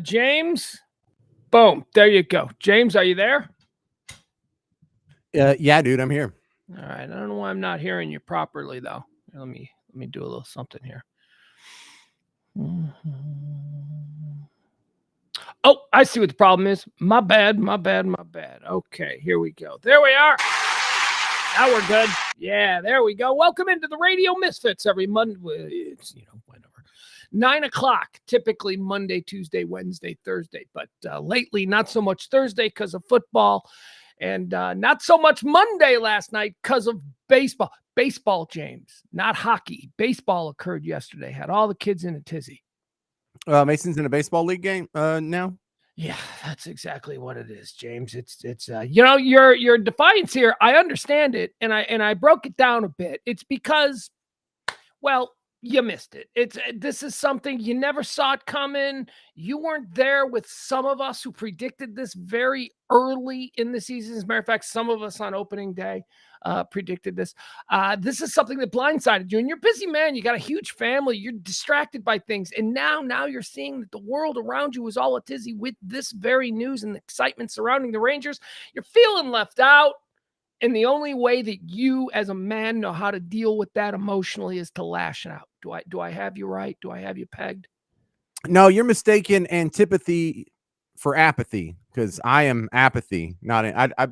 James. Boom. There you go. James, are you there? Yeah, dude, I'm here. All right. I don't know why I'm not hearing you properly though. Let me do a little something here. Oh, I see what the problem is. My bad. Okay, here we go. There we are. Now we're good. Yeah, there we go. Welcome into the Radio Misfits every Monday. It's, whenever. 9 o'clock, typically Monday, Tuesday, Wednesday, Thursday. But lately, not so much Thursday because of football. And not so much Monday last night because of baseball. Baseball, James, not hockey. Baseball occurred yesterday. Had all the kids in a tizzy. Mason's in a baseball league game now. Yeah, that's exactly what it is, James. It's your defiance here. I understand it, and I broke it down a bit. It's because, well, you missed it. This is something you never saw it coming. You weren't there with some of us who predicted this very early in the season. As a matter of fact, some of us on opening day predicted this. This is something that blindsided you. And you're a busy man. You got a huge family. You're distracted by things. And now you're seeing that the world around you is all a tizzy with this very news and the excitement surrounding the Rangers. You're feeling left out. And the only way that you as a man know how to deal with that emotionally is to lash out. Do I have you right? Do I have you pegged? No, you're mistaken antipathy for apathy, because I am apathy. I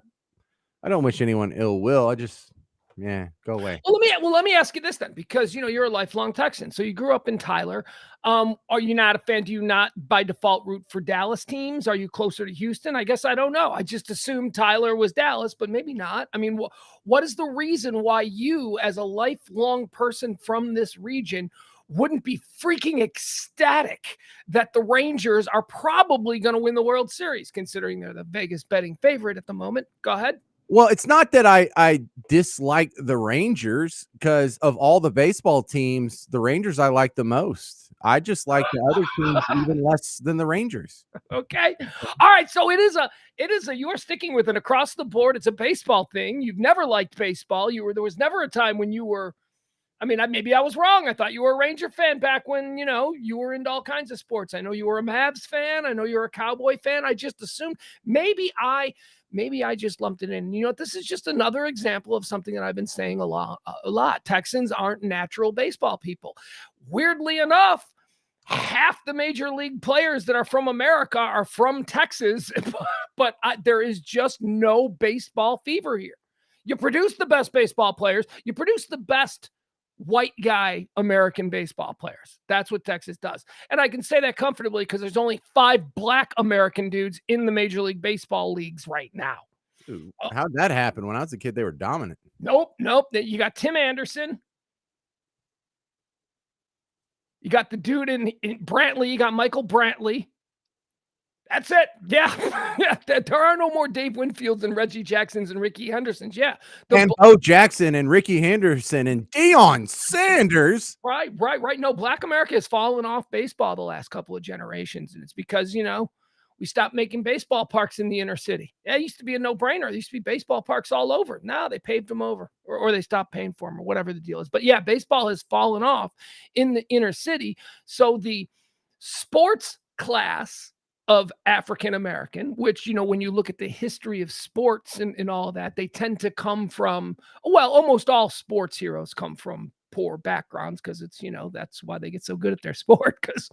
don't wish anyone ill will. I just, go away. Well, let me ask you this then, because you're a lifelong Texan, so you grew up in Tyler. Are you not a fan? Do you not by default root for Dallas teams? Are you closer to Houston? I guess I don't know. I just assumed Tyler was Dallas, but maybe not. I mean, what is the reason why you, as a lifelong person from this region, wouldn't be freaking ecstatic that the Rangers are probably going to win the World Series, considering they're the Vegas betting favorite at the moment? Go ahead. Well, it's not that I dislike the Rangers, because of all the baseball teams, the Rangers I like the most. I just like the other teams even less than the Rangers. Okay. All right. So it is a you're sticking with it across the board. It's a baseball thing. You've never liked baseball. There was never a time when you were, maybe I was wrong. I thought you were a Ranger fan back when, you were into all kinds of sports. I know you were a Mavs fan. I know you're a Cowboy fan. I just assumed maybe I just lumped it in. This is just another example of something that I've been saying a lot. Texans aren't natural baseball people. Weirdly enough, half the major league players that are from America are from Texas, but there is just no baseball fever here. You produce the best baseball players. You produce the best white guy American baseball players. That's what Texas does. And I can say that comfortably because there's only 5 black American dudes in the Major League Baseball leagues right now. Ooh, how'd that happen? When I was a kid, they were dominant. Nope. You got Tim Anderson. You got the dude in Brantley. You got Michael Brantley. That's it. Yeah. There are no more Dave Winfields and Reggie Jacksons and Ricky Hendersons. Yeah. And Bo Jackson and Ricky Henderson and Deion Sanders. Right. No, Black America has fallen off baseball the last couple of generations. And it's because, we stopped making baseball parks in the inner city. Yeah, it used to be a no-brainer. There used to be baseball parks all over. Now they paved them over or they stopped paying for them or whatever the deal is. But yeah, baseball has fallen off in the inner city. So the sports class of African American, which, when you look at the history of sports and all of that, they tend to come from, almost all sports heroes come from poor backgrounds, because it's, that's why they get so good at their sport, because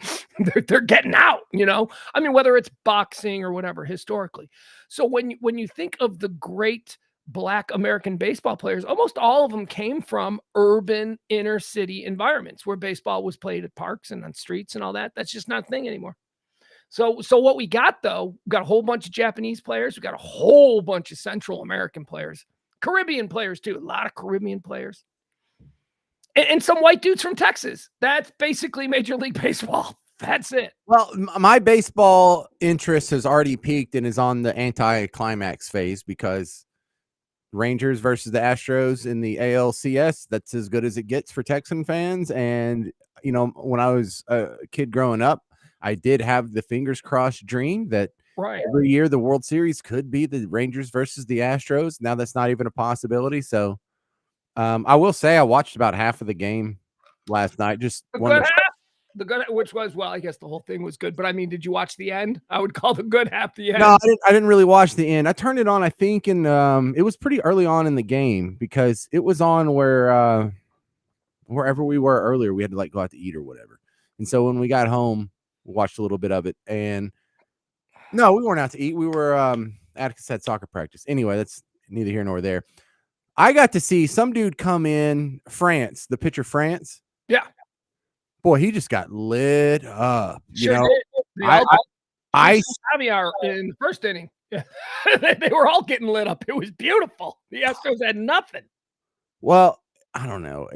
they're getting out, whether it's boxing or whatever historically. So when you think of the great Black American baseball players, almost all of them came from urban inner city environments where baseball was played at parks and on streets and all that. That's just not a thing anymore. So what we got, though, we got a whole bunch of Japanese players. We got a whole bunch of Central American players, Caribbean players too, a lot of Caribbean players. And some white dudes from Texas. That's basically Major League Baseball. That's it. Well, my baseball interest has already peaked and is on the anti-climax phase, because Rangers versus the Astros in the ALCS, that's as good as it gets for Texan fans. And, when I was a kid growing up, I did have the fingers crossed dream that every year the World Series could be the Rangers versus the Astros. Now that's not even a possibility. So I will say I watched about half of the game last night. Just a good half. The good, which was, well, I guess the whole thing was good, but I mean, did you watch the end? I would call the good half the end. No, I didn't really watch the end. I turned it on, I think, and it was pretty early on in the game because it was on where wherever we were earlier, we had to like go out to eat or whatever. And so when we got home, we watched a little bit of it. And no, we weren't out to eat. We were Atticus had soccer practice. Anyway, that's neither here nor there. I got to see some dude come in, France, the pitcher France. Yeah. Boy, he just got lit up. Sure You know, did. They I, all I Javier in the first inning. Yeah. They were all getting lit up. It was beautiful. The Astros had nothing. well, I don't know.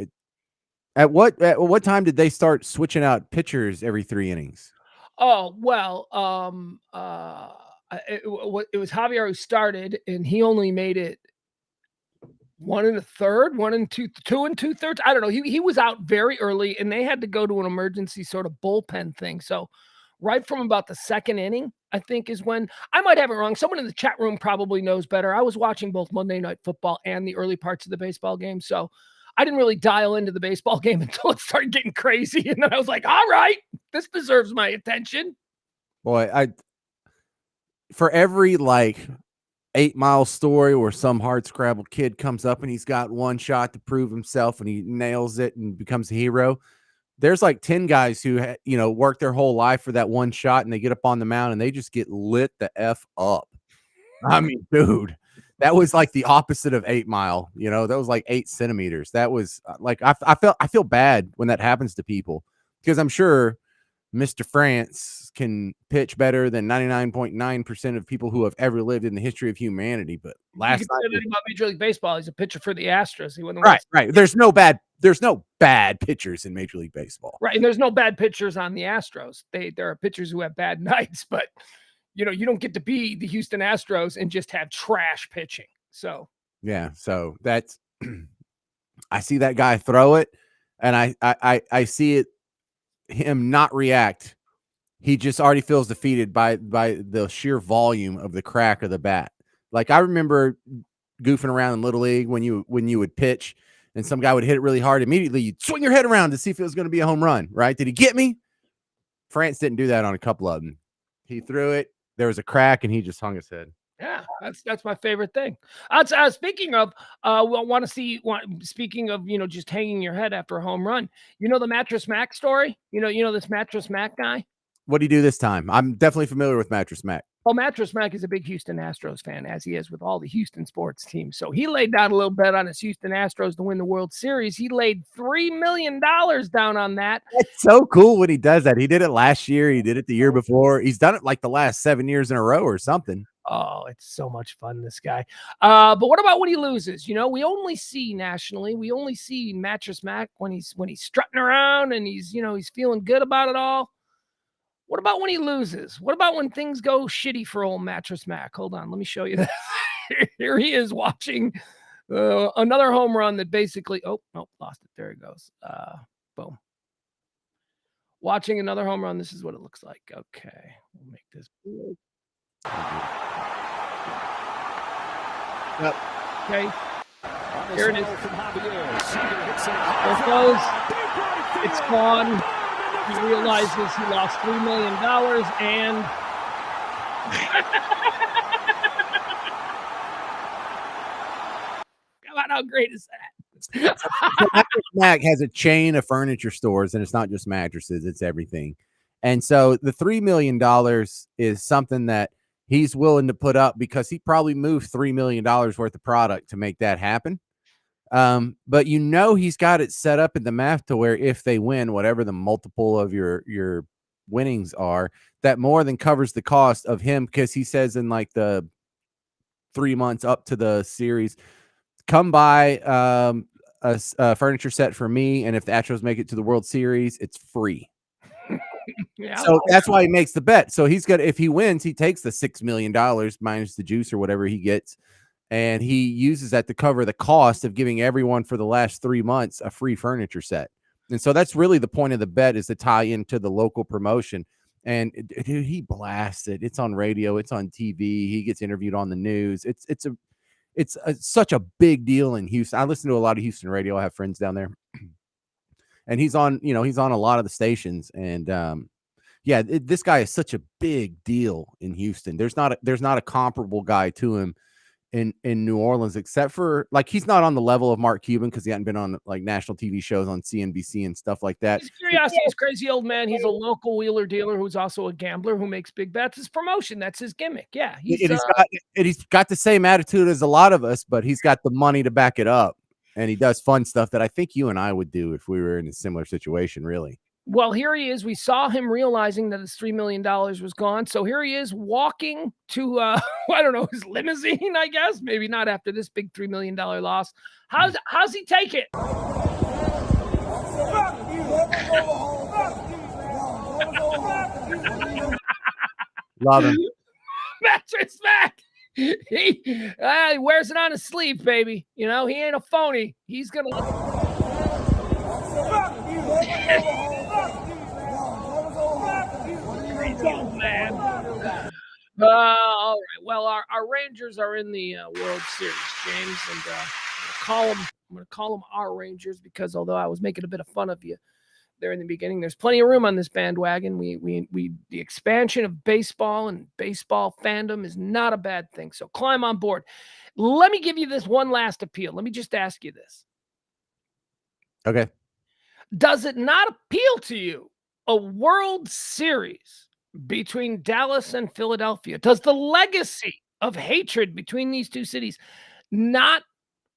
At what time did they start switching out pitchers every 3 innings? Oh, well, it was Javier who started, and he only made it 1 1/3, 1 2 2/3. I don't know. He was out very early, and they had to go to an emergency sort of bullpen thing. So right from about the second inning, I think is when I might have it wrong. Someone in the chat room probably knows better. I was watching both Monday Night Football and the early parts of the baseball game. So I didn't really dial into the baseball game until it started getting crazy. And then I was like, all right, this deserves my attention. Boy, for every like 8 Mile story where some hard scrabble kid comes up and he's got one shot to prove himself and he nails it and becomes a hero. There's like 10 guys who, work their whole life for that one shot and they get up on the mound and they just get lit the F up. I mean, dude, that was like the opposite of 8 Mile, that was like 8 centimeters. That was like, I feel bad when that happens to people because I'm sure Mr. France can pitch better than 99.9% of people who have ever lived in the history of humanity. But last you can say that about Major League Baseball. He's a pitcher for the Astros. He wasn't right. There's no bad pitchers in Major League Baseball. Right, and there's no bad pitchers on the Astros. There are pitchers who have bad nights, but you don't get to be the Houston Astros and just have trash pitching. So yeah, so that's I see that guy throw it, and I see him not react. He just already feels defeated by the sheer volume of the crack of the bat. Like I remember goofing around in Little League when you would pitch and some guy would hit it really hard. Immediately you'd swing your head around to see if it was going to be a home run, right? Did he get me? France didn't do that on a couple of them. He threw it. There was a crack and he just hung his head. Yeah, that's my favorite thing. Speaking of, speaking of, just hanging your head after a home run. The Mattress Mac story. This Mattress Mac guy. What did he do this time? I'm definitely familiar with Mattress Mac. Well, Mattress Mac is a big Houston Astros fan, as he is with all the Houston sports teams. So he laid down a little bet on his Houston Astros to win the World Series. He laid $3 million down on that. It's so cool when he does that. He did it last year. He did it the year before. He's done it like the last 7 years in a row or something. Oh, it's so much fun, this guy. But what about when he loses? We only see nationally, we only see Mattress Mac when he's strutting around and he's feeling good about it all. What about when he loses? What about when things go shitty for old Mattress Mac? Hold on, let me show you that. Here he is watching another home run that basically, oh, no, lost it. There it goes. Boom. Watching another home run. This is what it looks like. Okay, we'll make this. Yep. Okay. Here it is. There it goes. It's gone. He realizes he lost $3 million and how great is that? Mattress Mac has a chain of furniture stores, and it's not just mattresses, it's everything. And so the $3 million is something that he's willing to put up because he probably moved $3 million worth of product to make that happen. But he's got it set up in the math to where if they win, whatever the multiple of your winnings are, that more than covers the cost of him, because he says in like the 3 months up to the series, come buy a furniture set for me, and if the Astros make it to the World Series, it's free. Yeah, so that's why he makes the bet. So if he wins, he takes the $6 million minus the juice or whatever he gets, and he uses that to cover the cost of giving everyone for the last 3 months a free furniture set. And so that's really the point of the bet, is to tie into the local promotion. And dude, he blasts it. It's on radio. It's on TV. He gets interviewed on the news. It's such a big deal in Houston. I listen to a lot of Houston radio. I have friends down there. and he's on a lot of the stations. And yeah, this guy is such a big deal in Houston. There's not a comparable guy to him in New Orleans, except for, like, he's not on the level of Mark Cuban because he hadn't been on like national TV shows on CNBC and stuff like that. He's a curiosity. He's a crazy old man. He's a local wheeler dealer who's also a gambler who makes big bets. His promotion, that's his gimmick. Yeah, He's got the same attitude as a lot of us, but he's got the money to back it up, and he does fun stuff that I think you and I would do if we were in a similar situation, really. Well, here he is. We saw him realizing that his $3 million was gone. So here he is walking to, I don't know, his limousine, I guess. Maybe not after this big $3 million loss. How's he take it? Love him. Mattress Mac. He wears it on his sleeve, baby. You know, he ain't a phony. He's going to... man. All right. Well, our Rangers are in the World Series, James, and I'm going to call them our Rangers because although I was making a bit of fun of you there in the beginning, there's plenty of room on this bandwagon. The expansion of baseball and baseball fandom is not a bad thing. So climb on board. Let me give you this one last appeal. Let me just ask you this. Okay. Does it not appeal to you a World Series between Dallas and Philadelphia? Does the legacy of hatred between these two cities not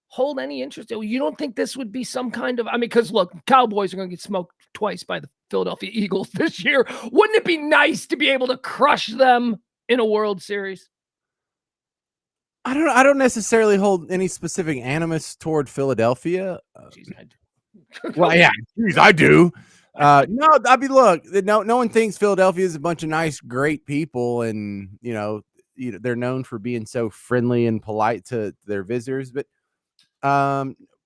hold any interest? You don't think this would be some kind of, I mean, because look, Cowboys are going to get smoked twice by the Philadelphia Eagles this year. Wouldn't it be nice to be able to crush them in a World Series? I don't necessarily hold any specific animus toward Philadelphia. Jeez, I do. Well, yeah, geez, I do. No, I mean, look, no one thinks Philadelphia is a bunch of nice, great people, and they're known for being so friendly and polite to their visitors. But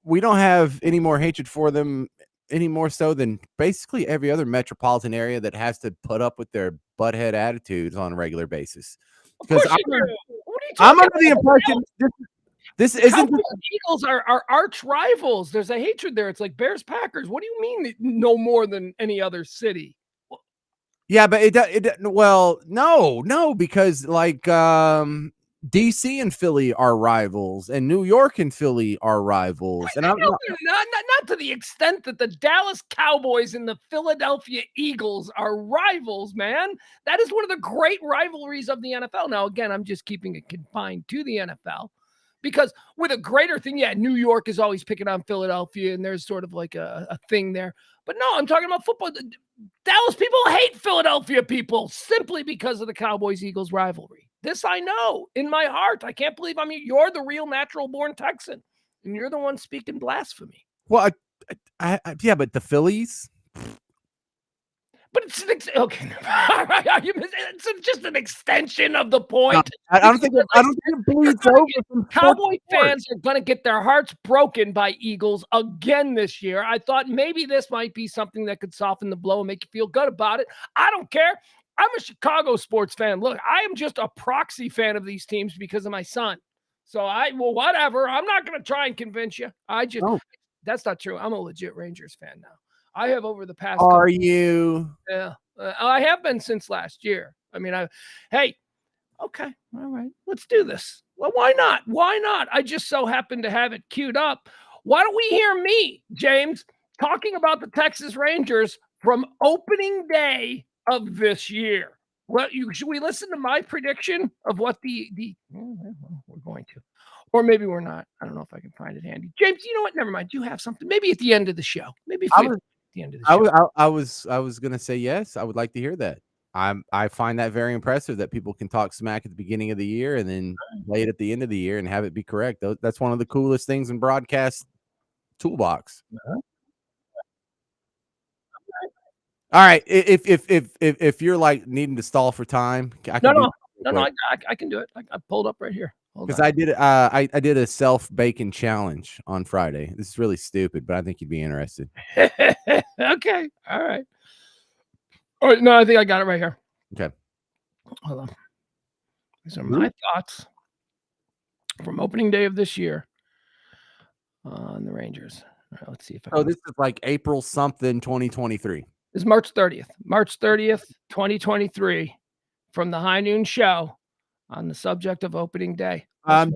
we don't have any more hatred for them, any more so than basically every other metropolitan area that has to put up with their butthead attitudes on a regular basis. Because I'm under the impression this isn't. Eagles are arch rivals. There's a hatred there. It's like Bears Packers. What do you mean no more than any other city? Yeah, but no, because like DC and Philly are rivals, and New York and Philly are rivals, and I'm not to the extent that the Dallas Cowboys and the Philadelphia Eagles are rivals, man. That is one of the great rivalries of the NFL. Now, again, I'm just keeping it confined to the NFL. Because with a greater thing, yeah, New York is always picking on Philadelphia, and there's sort of like a thing there. But no, I'm talking about football. Dallas people hate Philadelphia people simply because of the Cowboys-Eagles rivalry. This I know in my heart. I can't believe you're the real natural-born Texan, and you're the one speaking blasphemy. Well, yeah, but the Phillies... But it's okay. It's just an extension of the point. No, I don't think it bleeds over. Cowboy fans are going to get their hearts broken by Eagles again this year. I thought maybe this might be something that could soften the blow and make you feel good about it. I don't care. I'm a Chicago sports fan. Look, I am just a proxy fan of these teams because of my son. So whatever. I'm not going to try and convince you. That's not true. I'm a legit Rangers fan now. I have over the past. Are you? Yeah, I have been since last year. I mean, okay, all right, let's do this. Well, why not? Why not? I just so happen to have it queued up. Why don't we hear me, James, talking about the Texas Rangers from opening day of this year? Well, should we listen to my prediction of what we're going to. Or maybe we're not. I don't know if I can find it handy. James, you know what? Never mind. You have something. Maybe at the end of the show. Maybe if at the end of the show. I was gonna say yes. I would like to hear that. I find that very impressive that people can talk smack at the beginning of the year and then play it at the end of the year and have it be correct. That's one of the coolest things in broadcast toolbox. All right. If you're like needing to stall for time, I can do it. I pulled up right here. Because I did a self-bacon challenge on Friday. This is really stupid, but I think you'd be interested. Okay. All right. No, I think I got it right here. Okay. Hold on. These are my thoughts from opening day of this year on the Rangers. Let's see if I So can. this is like April something 2023. It's March 30th. March 30th, 2023, from the High Noon Show on the subject of opening day.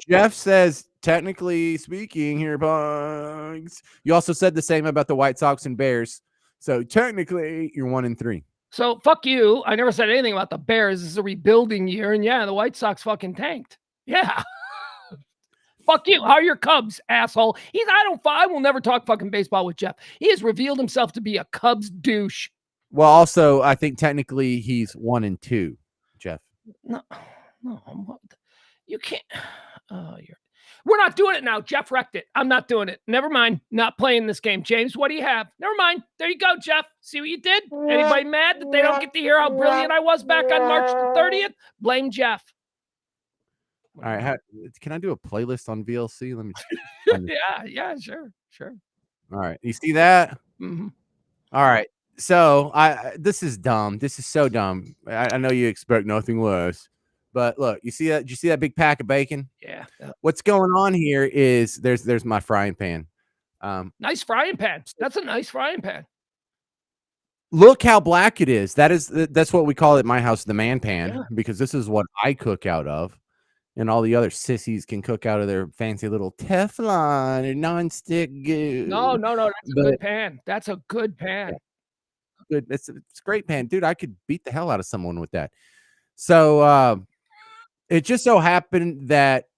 Jeff says, technically speaking here, Bugs. You also said the same about the White Sox and Bears. So technically, you're 1-3. So fuck you. I never said anything about the Bears. This is a rebuilding year, and yeah, the White Sox fucking tanked. Yeah. Fuck you. How are your Cubs, asshole? I will never talk fucking baseball with Jeff. He has revealed himself to be a Cubs douche. Well, also, I think technically he's 1-2, Jeff. No, you can't. We're not doing it now. Jeff wrecked it. I'm not doing it. Never mind. Not playing this game. James, what do you have? Never mind. There you go, Jeff. See what you did? Anybody mad that they don't get to hear how brilliant I was back on March the 30th? Blame Jeff. All right. Can I do a playlist on VLC? Let me. Yeah, sure. All right. You see that? Mm-hmm. All right. So this is dumb. This is so dumb. I know you expect nothing less, but look, you see that? Did you see that big pack of bacon? Yeah. What's going on here is there's my frying pan. Nice frying pan. That's a nice frying pan. Look how black it is. That's what we call it at my house, the man pan, because this is what I cook out of. And all the other sissies can cook out of their fancy little Teflon or nonstick goo. No. That's a good pan. That's a good pan. Yeah. Good. It's a great pan, dude. I could beat the hell out of someone with that. So it just so happened that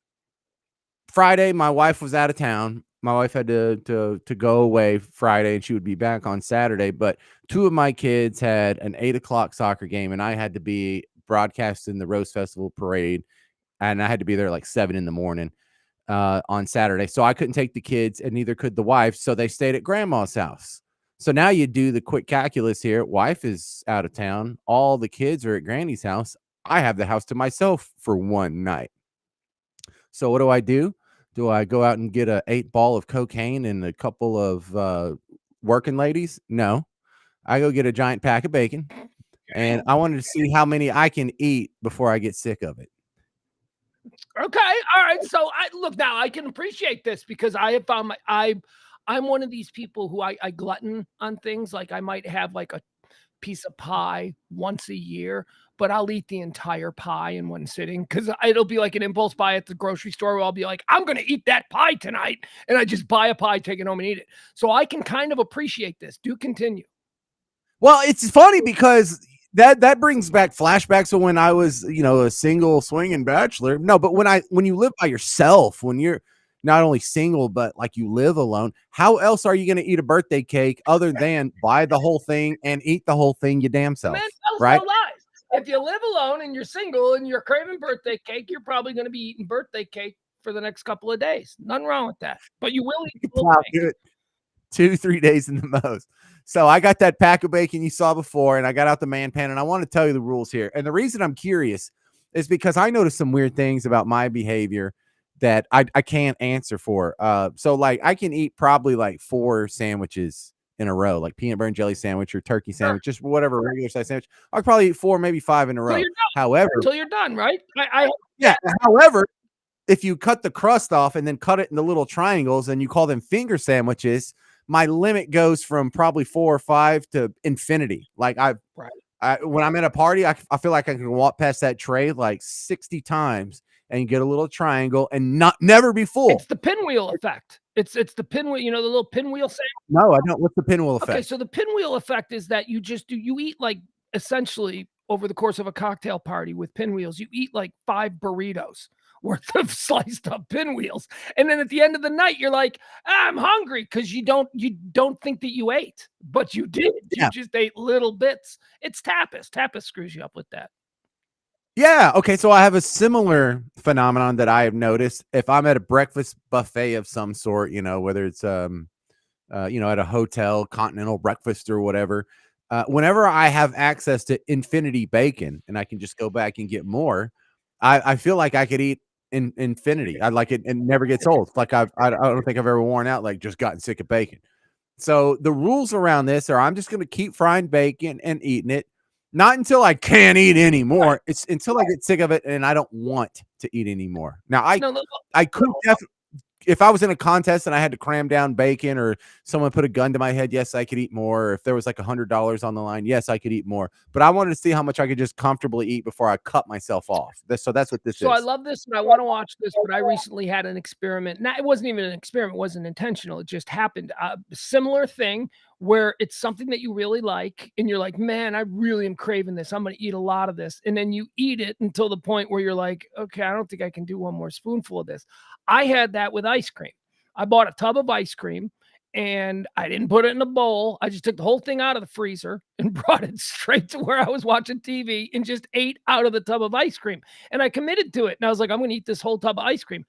Friday my wife was out of town. My wife had to go away Friday, and she would be back on Saturday. But two of my kids had an 8:00 soccer game, and I had to be broadcasting the Rose Festival parade, and I had to be there like 7 a.m. On Saturday. So I couldn't take the kids, and neither could the wife. So they stayed at grandma's house. So now you do the quick calculus here. Wife is out of town. All the kids are at Granny's house. I have the house to myself for one night. So what do? Do I go out and get a 8-ball of cocaine and a couple of working ladies? No. I go get a giant pack of bacon, and I wanted to see how many I can eat before I get sick of it. Okay. All right. So I can appreciate this because I have found I'm one of these people who I glutton on things. Like I might have like a piece of pie once a year, but I'll eat the entire pie in one sitting because it'll be like an impulse buy at the grocery store where I'll be like, I'm going to eat that pie tonight. And I just buy a pie, take it home and eat it. So I can kind of appreciate this. Do continue. Well, it's funny because that brings back flashbacks of when I was, a single swinging bachelor. No, but when you live by yourself, when you're not only single, but like you live alone, how else are you going to eat a birthday cake other than buy the whole thing and eat the whole thing your damn self? Man, right? No lies. If you live alone and you're single and you're craving birthday cake, you're probably going to be eating birthday cake for the next couple of days. Nothing wrong with that. But you will eat good. 2-3 days in the most. So I got that pack of bacon you saw before, and I got out the man pan, and I want to tell you the rules here. And the reason I'm curious is because I noticed some weird things about my behavior that I can't answer for. So like I can eat probably like 4 sandwiches in a row, like peanut butter and jelly sandwich or turkey sandwich, just whatever regular size sandwich. I'll probably eat 4, maybe 5 in a row. However, until you're done, right? However, if you cut the crust off and then cut it into little triangles and you call them finger sandwiches, my limit goes from probably 4 or 5 to infinity. Like when I'm at a party, I feel like I can walk past that tray like 60 times and get a little triangle and never be full. It's the pinwheel effect. It's the pinwheel, the little pinwheel sandwich. No, I don't. What's the pinwheel effect? Okay, so the pinwheel effect is that you eat like essentially over the course of a cocktail party with pinwheels, you eat like 5 burritos worth of sliced up pinwheels. And then at the end of the night, you're like, I'm hungry because you don't think that you ate, but you did. You just ate little bits. It's tapas. Tapas screws you up with that. Yeah. Okay. So I have a similar phenomenon that I have noticed. If I'm at a breakfast buffet of some sort, whether it's at a hotel, continental breakfast or whatever, whenever I have access to infinity bacon and I can just go back and get more, I feel like I could eat in infinity. I like it and never gets old. Like I don't think I've ever worn out, like just gotten sick of bacon. So the rules around this are I'm just going to keep frying bacon and eating it. Not until I can't eat anymore. It's until I get sick of it and I don't want to eat anymore. Now I could if I was in a contest and I had to cram down bacon, or someone put a gun to my head, yes, I could eat more. Or if there was like $100 on the line, yes, I could eat more. But I wanted to see how much I could just comfortably eat before I cut myself off. So that's what this So I is. love this and I want to watch this, but I recently had an experiment. Now, it wasn't even an experiment, it wasn't intentional. It just happened. Similar thing where it's something that you really like and you're like, man, I really am craving this. I'm going to eat a lot of this. And then you eat it until the point where you're like, okay, I don't think I can do one more spoonful of this. I had that with ice cream. I bought a tub of ice cream and I didn't put it in a bowl. I just took the whole thing out of the freezer and brought it straight to where I was watching TV and just ate out of the tub of ice cream. And I committed to it. And I was like, I'm going to eat this whole tub of ice cream.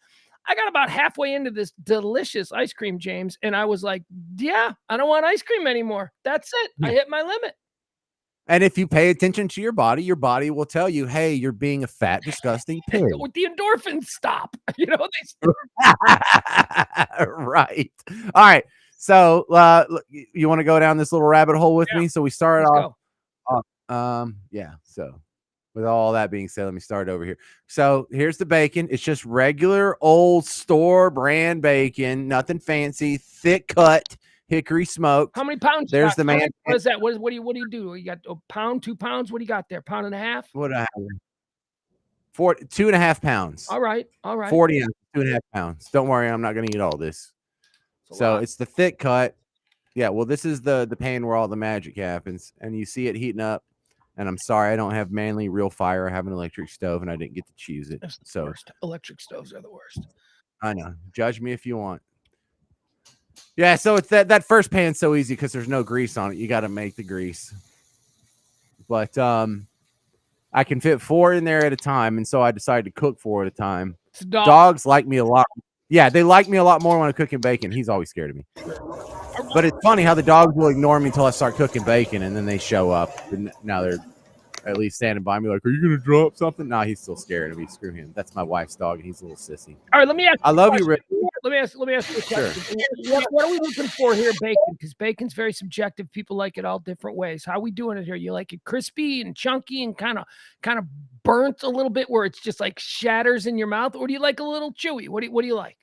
I got about halfway into this delicious ice cream, James, and I was like, yeah, I don't want ice cream anymore. That's it. I hit my limit. And if you pay attention to your body will tell you, hey, you're being a fat, disgusting pig. The endorphins stop. You know, right. All right. So you want to go down this little rabbit hole with me? So we started off. Yeah. So with all that being said, let me start over here. So here's the bacon. It's just regular old store brand bacon, nothing fancy, thick cut, hickory smoked. How many pounds? There's the man. What is that? What do you do? You got a pound, 2 pounds? What do you got there? Pound and a half? What I have? 2.5 pounds. All right. 40 ounces, 2.5 pounds. Don't worry, I'm not going to eat all this. So it's the thick cut. Yeah, well, this is the pan where all the magic happens, and you see it heating up. And I'm sorry, I don't have manly real fire. I have an electric stove, and I didn't get to choose it. That's so worst. Electric stoves are the worst. I know. Judge me if you want. Yeah, so it's that first pan's so easy because there's no grease on it. You got to make the grease. But I can fit 4 in there at a time, and so I decided to cook 4 at a time. Dogs like me a lot. Yeah, they like me a lot more when I'm cooking bacon. He's always scared of me. But it's funny how the dogs will ignore me until I start cooking bacon, and then they show up. And now they're at least standing by me like, are you going to drop something? Nah, he's still scared of me. Screw him. That's my wife's dog, and he's a little sissy. All right, let me ask you I love you, Rick. Let me ask you a question. Sure. What are we looking for here, bacon? Because bacon's very subjective. People like it all different ways. How are we doing it here? You like it crispy and chunky and kind of burnt a little bit where it's just like shatters in your mouth? Or do you like a little chewy? What do you like?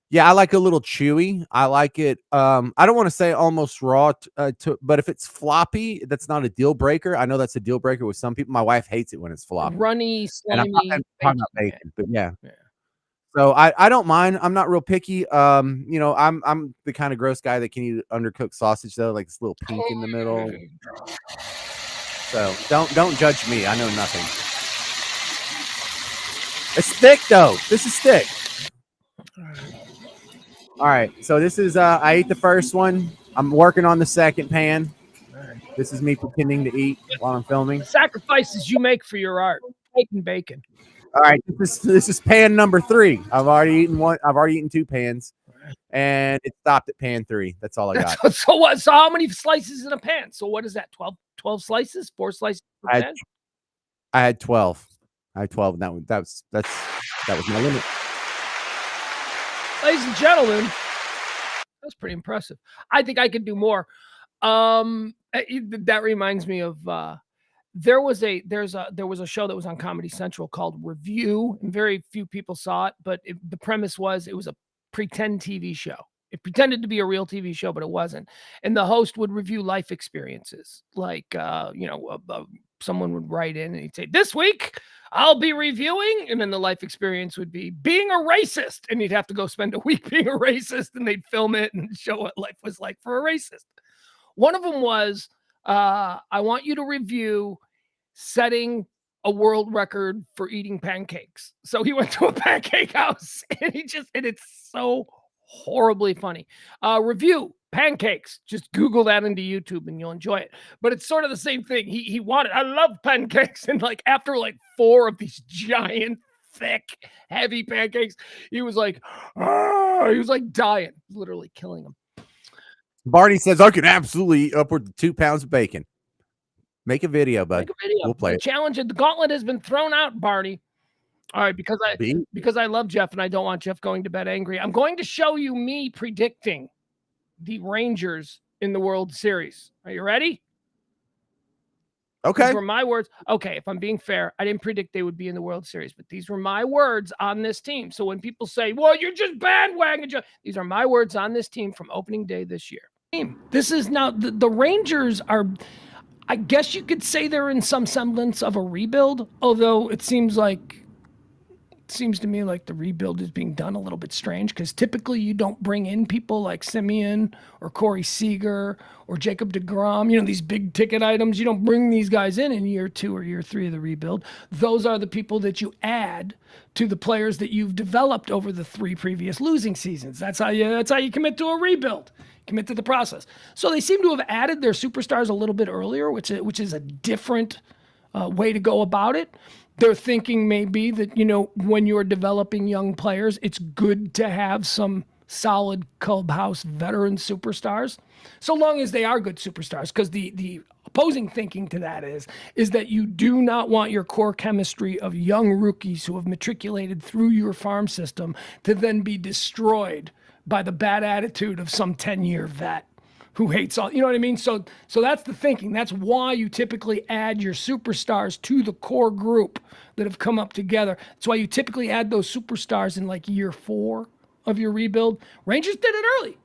Yeah, I like a little chewy. I like it. I don't want to say almost raw, but if it's floppy, that's not a deal breaker. I know that's a deal breaker with some people. My wife hates it when it's floppy, runny, slimy. And I'm not talking about bacon, but yeah. So I don't mind. I'm not real picky. You know, I'm the kind of gross guy that can eat undercooked sausage though, like this little pink in the middle. So don't judge me. I know nothing. It's thick though. This is thick. All right, so this is I ate the first one. I'm working on the second pan. This is me pretending to eat while I'm filming. The sacrifices you make for your art. Bacon. All right, this is pan number 3. I've already eaten one. I've already eaten 2 pans, and it stopped at pan 3. That's all I got. So what? So how many slices in a pan? So what is that? 12 slices? 4 slices per pan? I had 12. I had 12, and that was my limit. Ladies and gentlemen, that's pretty impressive. I think I could do more. That reminds me of there was a show that was on Comedy Central called Review, and very few people saw it, but the premise was it was a pretend TV show. It pretended to be a real TV show, but it wasn't. And the host would review life experiences, like someone would write in and he'd say, "This week I'll be reviewing," and then the life experience would be being a racist, and he'd have to go spend a week being a racist, and they'd film it and show what life was like for a racist. One of them was, I want you to review setting a world record for eating pancakes. So he went to a pancake house, and it's so horribly funny. Review pancakes. Just Google that into YouTube and you'll enjoy it. But it's sort of the same thing. He wanted, I love pancakes. And like after like 4 of these giant, thick, heavy pancakes, he was like dying, literally killing him. Barney says, I can absolutely eat upward to 2 pounds of bacon. Make a video, bud. Make a video. We'll play it. Challenge it. The gauntlet has been thrown out, Barney. All right, because I love Jeff and I don't want Jeff going to bed angry. I'm going to show you me predicting the Rangers in the World Series. Are you ready? Okay. These were my words. Okay, if I'm being fair, I didn't predict they would be in the World Series, but these were my words on this team. So when people say, well, you're just bandwagon, these are my words on this team from opening day this year. This is now, the Rangers are, I guess you could say they're in some semblance of a rebuild, although it seems to me like the rebuild is being done a little bit strange because typically you don't bring in people like Simeon or Corey Seager or Jacob deGrom, these big ticket items. You don't bring these guys in year 2 or year 3 of the rebuild. Those are the people that you add to the players that you've developed over the 3 previous losing seasons. That's how you commit to a rebuild. Commit to the process. So they seem to have added their superstars a little bit earlier, which is a different way to go about it. Their thinking may be that, when you're developing young players, it's good to have some solid clubhouse veteran superstars, so long as they are good superstars. Because the opposing thinking to that is that you do not want your core chemistry of young rookies who have matriculated through your farm system to then be destroyed by the bad attitude of some 10-year vet who hates all, you know what I mean? So that's the thinking. That's why you typically add your superstars to the core group that have come up together. That's why you typically add those superstars in like year 4 of your rebuild. Rangers did it early.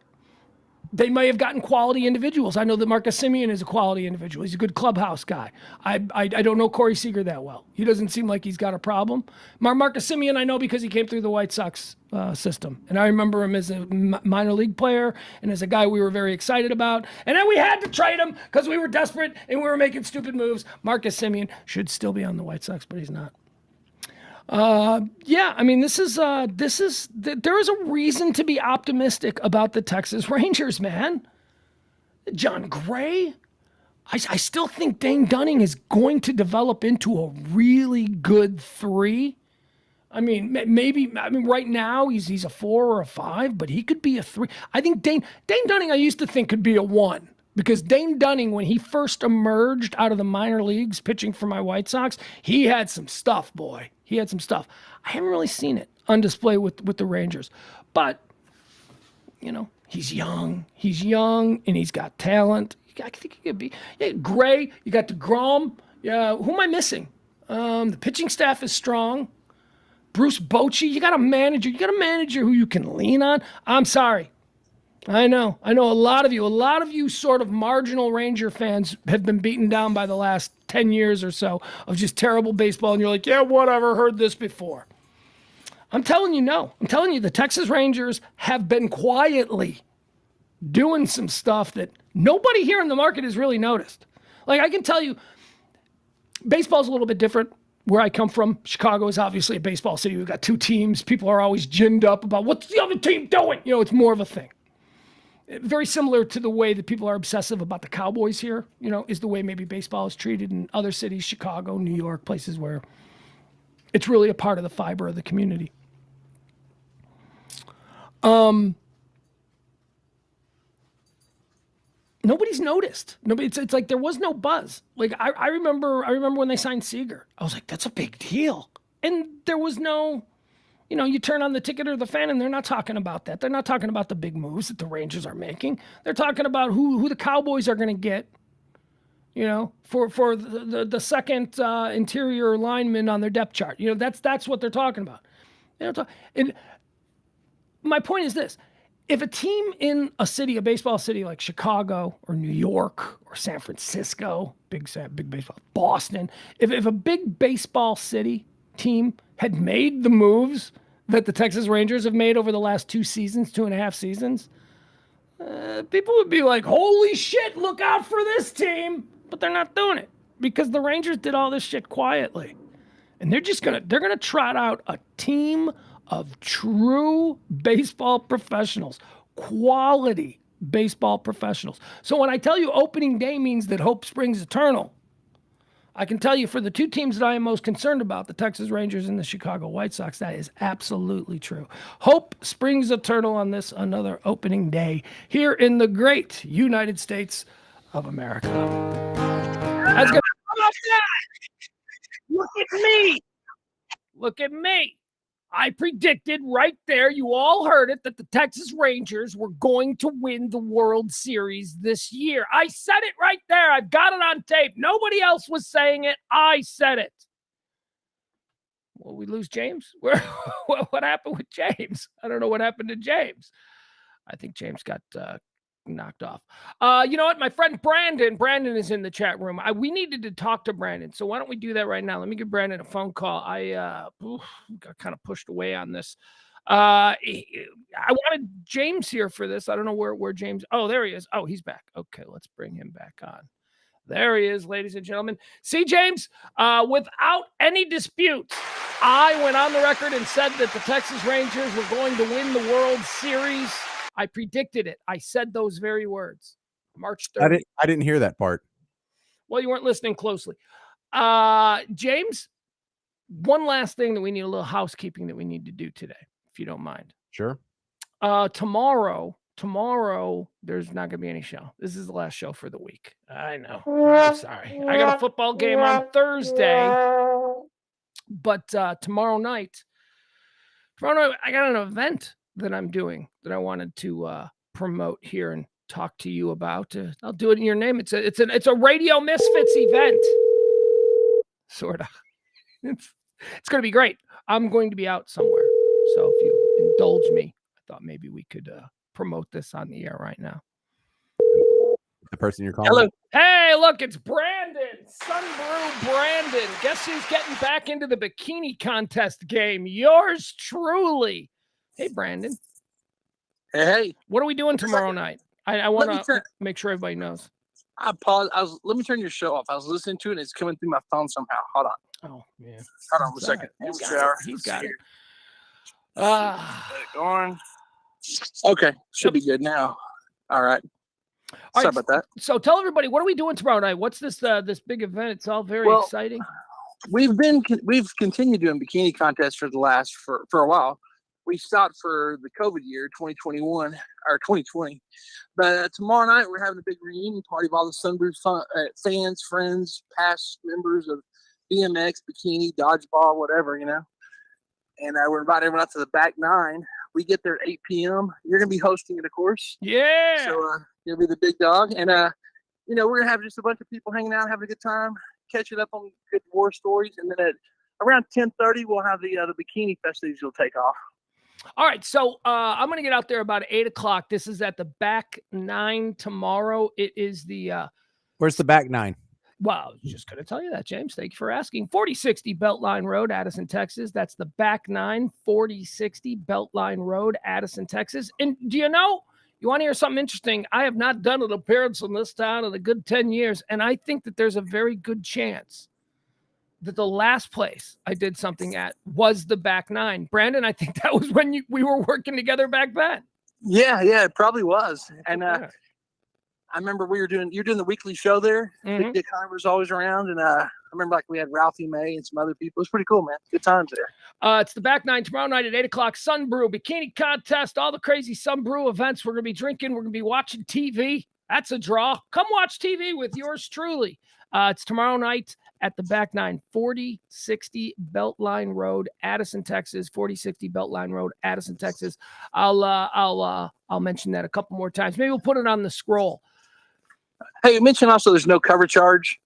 They may have gotten quality individuals. I know that Marcus Simeon is a quality individual. He's a good clubhouse guy. I don't know Corey Seager that well. He doesn't seem like he's got a problem. Marcus Simeon I know because he came through the White Sox system. And I remember him as a minor league player and as a guy we were very excited about. And then we had to trade him because we were desperate and we were making stupid moves. Marcus Simeon should still be on the White Sox, but he's not. Yeah, I mean, there is a reason to be optimistic about the Texas Rangers, man. John Gray, I still think Dane Dunning is going to develop into a really good 3. I mean, right now he's a 4 or a 5, but he could be a 3. I think Dane Dunning I used to think could be a 1. Because Dane Dunning, when he first emerged out of the minor leagues pitching for my White Sox, he had some stuff, boy. He had some stuff. I haven't really seen it on display with the Rangers. But, he's young. He's young, and he's got talent. I think he could be. Yeah, Gray, you got deGrom. Yeah, who am I missing? The pitching staff is strong. Bruce Bochy, you got a manager. You got a manager who you can lean on. I'm sorry. I know a lot of you sort of marginal Ranger fans have been beaten down by the last 10 years or so of just terrible baseball. And you're like, yeah, whatever, heard this before. I'm telling you, no. I'm telling you, the Texas Rangers have been quietly doing some stuff that nobody here in the market has really noticed. Like, I can tell you, baseball's a little bit different. Where I come from, Chicago is obviously a baseball city. We've got 2 teams. People are always ginned up about what's the other team doing? It's more of a thing. Very similar to the way that people are obsessive about the Cowboys here, is the way maybe baseball is treated in other cities, Chicago, New York, places where it's really a part of the fiber of the community. Nobody's noticed. It's like there was no buzz. Like I remember when they signed Seager. I was like, that's a big deal. And there was no, you turn on the ticket or the fan and they're not talking about that. They're not talking about the big moves that the Rangers are making. They're talking about who the Cowboys are going to get, for the second interior lineman on their depth chart. That's what they're talking about. And my point is this. If a team in a baseball city like Chicago or New York or San Francisco, big baseball, Boston, if a big baseball city team had made the moves that the Texas Rangers have made over the last 2.5 seasons, people would be like, holy shit, look out for this team. But they're not doing it because the Rangers did all this shit quietly. And they're going to trot out a team of true baseball professionals, quality baseball professionals. So when I tell you opening day means that hope springs eternal, I can tell you for the 2 teams that I am most concerned about, the Texas Rangers and the Chicago White Sox, that is absolutely true. Hope springs eternal on this another opening day here in the great United States of America. That's good. How about that? Look at me. I predicted right there, you all heard it, that the Texas Rangers were going to win the World Series this year. I said it right there. I've got it on tape. Nobody else was saying it. I said it. Well, we lose James? What happened with James? I don't know what happened to James. I think James got knocked off. You know what? My friend Brandon is in the chat room. We needed to talk to Brandon. So why don't we do that right now? Let me give Brandon a phone call. I got kind of pushed away on this. I wanted James here for this. I don't know where James. Oh, there he is. Oh, he's back. Okay, let's bring him back on. There he is, ladies and gentlemen. See, James, without any dispute, I went on the record and said that the Texas Rangers were going to win the World Series. I predicted it. I said those very words. March 30th. I didn't hear that part. Well, you weren't listening closely. James, one last thing that we need, a little housekeeping that we need to do today, if you don't mind. Sure. Tomorrow, there's not going to be any show. This is the last show for the week. I know. I'm sorry. I got a football game on Thursday, but tomorrow night, I got an event that I'm doing that I wanted to promote here and talk to you about. I'll do it in your name. It's a Radio Misfits event, sort of. It's going to be great. I'm going to be out somewhere, so if you indulge me, I thought maybe we could promote this on the air right now. The person you're calling? Hello. Hey, look, it's Brandon. Sunbrew Brandon. Guess who's getting back into the bikini contest game? Yours truly. Hey, Brandon. Hey. What are we doing tomorrow night? I want to make sure everybody knows. I apologize. Let me turn your show off. I was listening to it, and it's coming through my phone somehow. Hold on. Oh, yeah. Hold on a second. He's got it. Let it go on. Okay. Should be good now. All right. Sorry about that. So tell everybody, what are we doing tomorrow night? What's this big event? It's all very exciting. We've continued doing bikini contests for a while. We stopped for the COVID year, 2021 or 2020. But tomorrow night we're having a big reunion party of all the Sunbrew fans, friends, past members of BMX, bikini, dodgeball, whatever, you know. And we're inviting everyone out to the back nine. We get there at 8 p.m. You're gonna be hosting it, of course. Yeah. So you'll be the big dog, and you know, we're gonna have just a bunch of people hanging out, having a good time, catching up on good war stories, and then at around 10:30 we'll have the bikini festivities will take off. All right, so I'm gonna get out there about 8 o'clock. This is at the back nine tomorrow. It is the where's the back nine? Well, I was just going to tell you that, James. Thank you for asking. 4060 Beltline Road, Addison, Texas. That's the back nine, 4060 Beltline Road, Addison, Texas. And do you know, you want to hear something interesting? I have not done an appearance in this town in a good 10 years, and I think that there's a very good chance that the last place I did something at was the back nine. Brandon, I think that was when we were working together back then. Yeah, it probably was. And I remember you're doing the weekly show there. Mm-hmm. Big Dick Heimer was always around, and I remember like we had Ralphie May and some other people. It was pretty cool, man. Good times there. It's the back nine tomorrow night at 8 o'clock. Sunbrew, bikini contest, all the crazy Sunbrew events. We're gonna be drinking. We're gonna be watching TV. That's a draw. Come watch TV with yours truly. It's tomorrow night at the back nine, 4060 Beltline Road, Addison, Texas. 4060 Beltline Road, Addison, Texas. I'll mention that a couple more times. Maybe we'll put it on the scroll. Hey, you mentioned also there's no cover charge.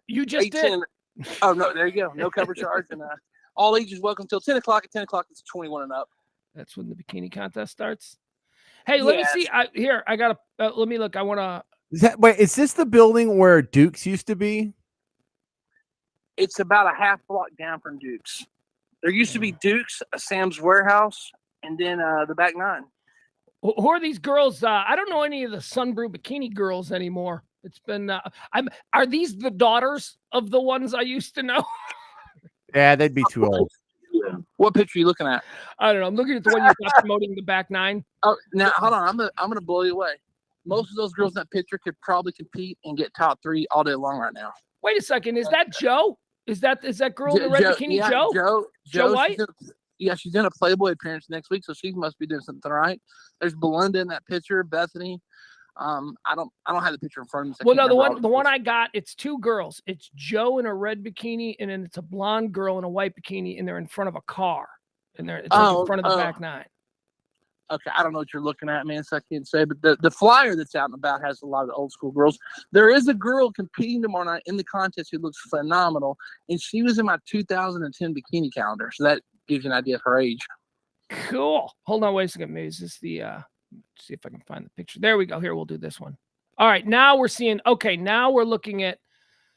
You just 18, did. Oh, no, there you go. No cover charge. And all ages welcome until 10 o'clock. At 10 o'clock, it's 21 and up. That's when the bikini contest starts. Hey, let me see. I got to, let me look. I want to. Wait, is this the building where Duke's used to be? It's about a half block down from Duke's. There used to be Duke's, a Sam's Warehouse, and then the back nine. Who are these girls? I don't know any of the Sunbrew bikini girls anymore. It's been. Are these the daughters of the ones I used to know? Yeah, they'd be too old. What picture are you looking at? I don't know. I'm looking at the one you got promoting the back nine. Oh, now hold on. I'm gonna blow you away. Most of those girls in that picture could probably compete and get top 3 all day long right now. Wait a second. Is that Joe? Is that girl in the red bikini? Yeah, Joe White. She's in a Playboy appearance next week, so she must be doing something right. There's Belinda in that picture, Bethany. I don't have the picture in front of me. Well, no, the one I got, it's 2 girls. It's Joe in a red bikini, and then it's a blonde girl in a white bikini, and they're in front of a car. And it's like in front of the back nine. Okay, I don't know what you're looking at, man, so I can't say. But the flyer that's out and about has a lot of the old school girls. There is a girl competing tomorrow night in the contest who looks phenomenal, and she was in my 2010 bikini calendar, so that gives you an idea of her age. Cool. Hold on, wait a second. Maybe is this the? See if I can find the picture. There we go. Here, we'll do this one. All right, now we're seeing. Okay, now we're looking at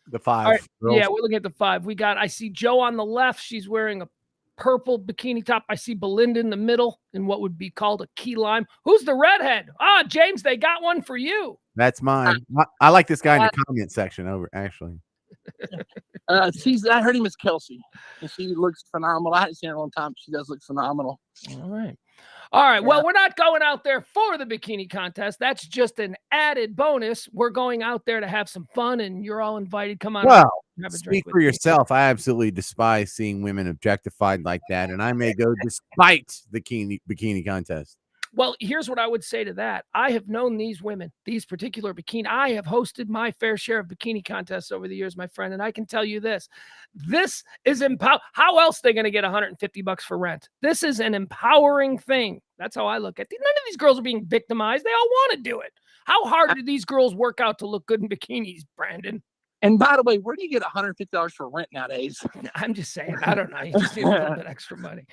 the 5. Right, yeah, we're looking at the 5. I see Joe on the left. She's wearing a purple bikini top. I see Belinda in the middle in what would be called a key lime. Who's the redhead? James, they got one for you. That's mine. I like this guy in the comment section over, actually. I heard name is Kelsey, and she looks phenomenal. I haven't seen her in a long time, but she does look phenomenal. All right. Yeah. Well, we're not going out there for the bikini contest. That's just an added bonus. We're going out there to have some fun, and you're all invited. Come on. Well, speak for yourself. I absolutely despise seeing women objectified like that, and I may go despite the bikini contest. Well, here's what I would say to that. I have known these women, these particular bikini. I have hosted my fair share of bikini contests over the years, my friend, and I can tell you this. This is how else are they going to get $150 for rent? This is an empowering thing. That's how I look at it. None of these girls are being victimized. They all want to do it. How hard do these girls work out to look good in bikinis, Brandon? And by the way, where do you get $150 for rent nowadays? I'm just saying. I don't know. You just need a little bit extra money.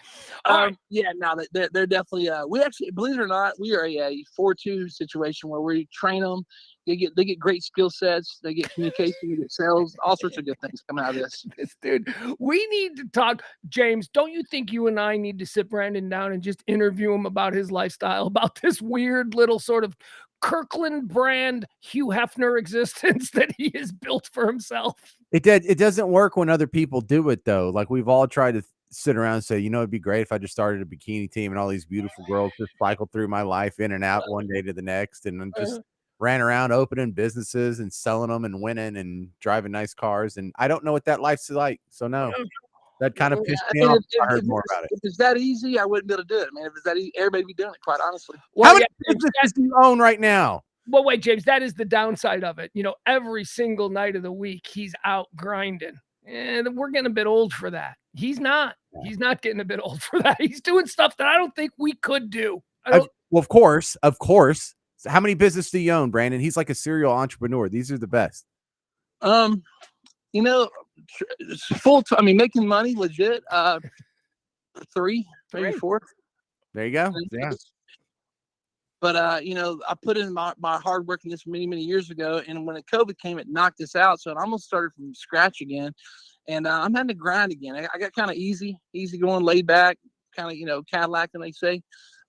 Yeah, no, they're definitely. We actually, believe it or not, we are a 4-2 situation where we train them. They get great skill sets. They get communication. They get sales. All sorts of good things coming out of this. Dude, we need to talk. James, don't you think you and I need to sit Brandon down and just interview him about his lifestyle, about this weird little sort of Kirkland brand Hugh Hefner existence that he has built for himself? It doesn't work when other people do it, though. Like, we've all tried to sit around and say, it'd be great if I just started a bikini team and all these beautiful girls just cycled through my life in and out one day to the next, and then just ran around opening businesses and selling them and winning and driving nice cars. And I don't know what that life's like. So no, that kind of pissed me off. I heard more about it. If it's that easy, I wouldn't be able to do it, man. If it's that easy, everybody be doing it, quite honestly. Well, how many businesses do you own right now? Well, wait, James, that is the downside of it. Every single night of the week, he's out grinding. And we're getting a bit old for that. He's not. He's not getting a bit old for that. He's doing stuff that I don't think we could do. Well, of course. So how many businesses do you own, Brandon? He's like a serial entrepreneur. These are the best. Making money legit. 3, maybe 4. There you go. Yeah. But I put in my hard work in this many, many years ago, and when COVID came, it knocked us out. So it almost started from scratch again, and I'm having to grind again. I got kind of easy going, laid back, kind of Cadillac, and they say.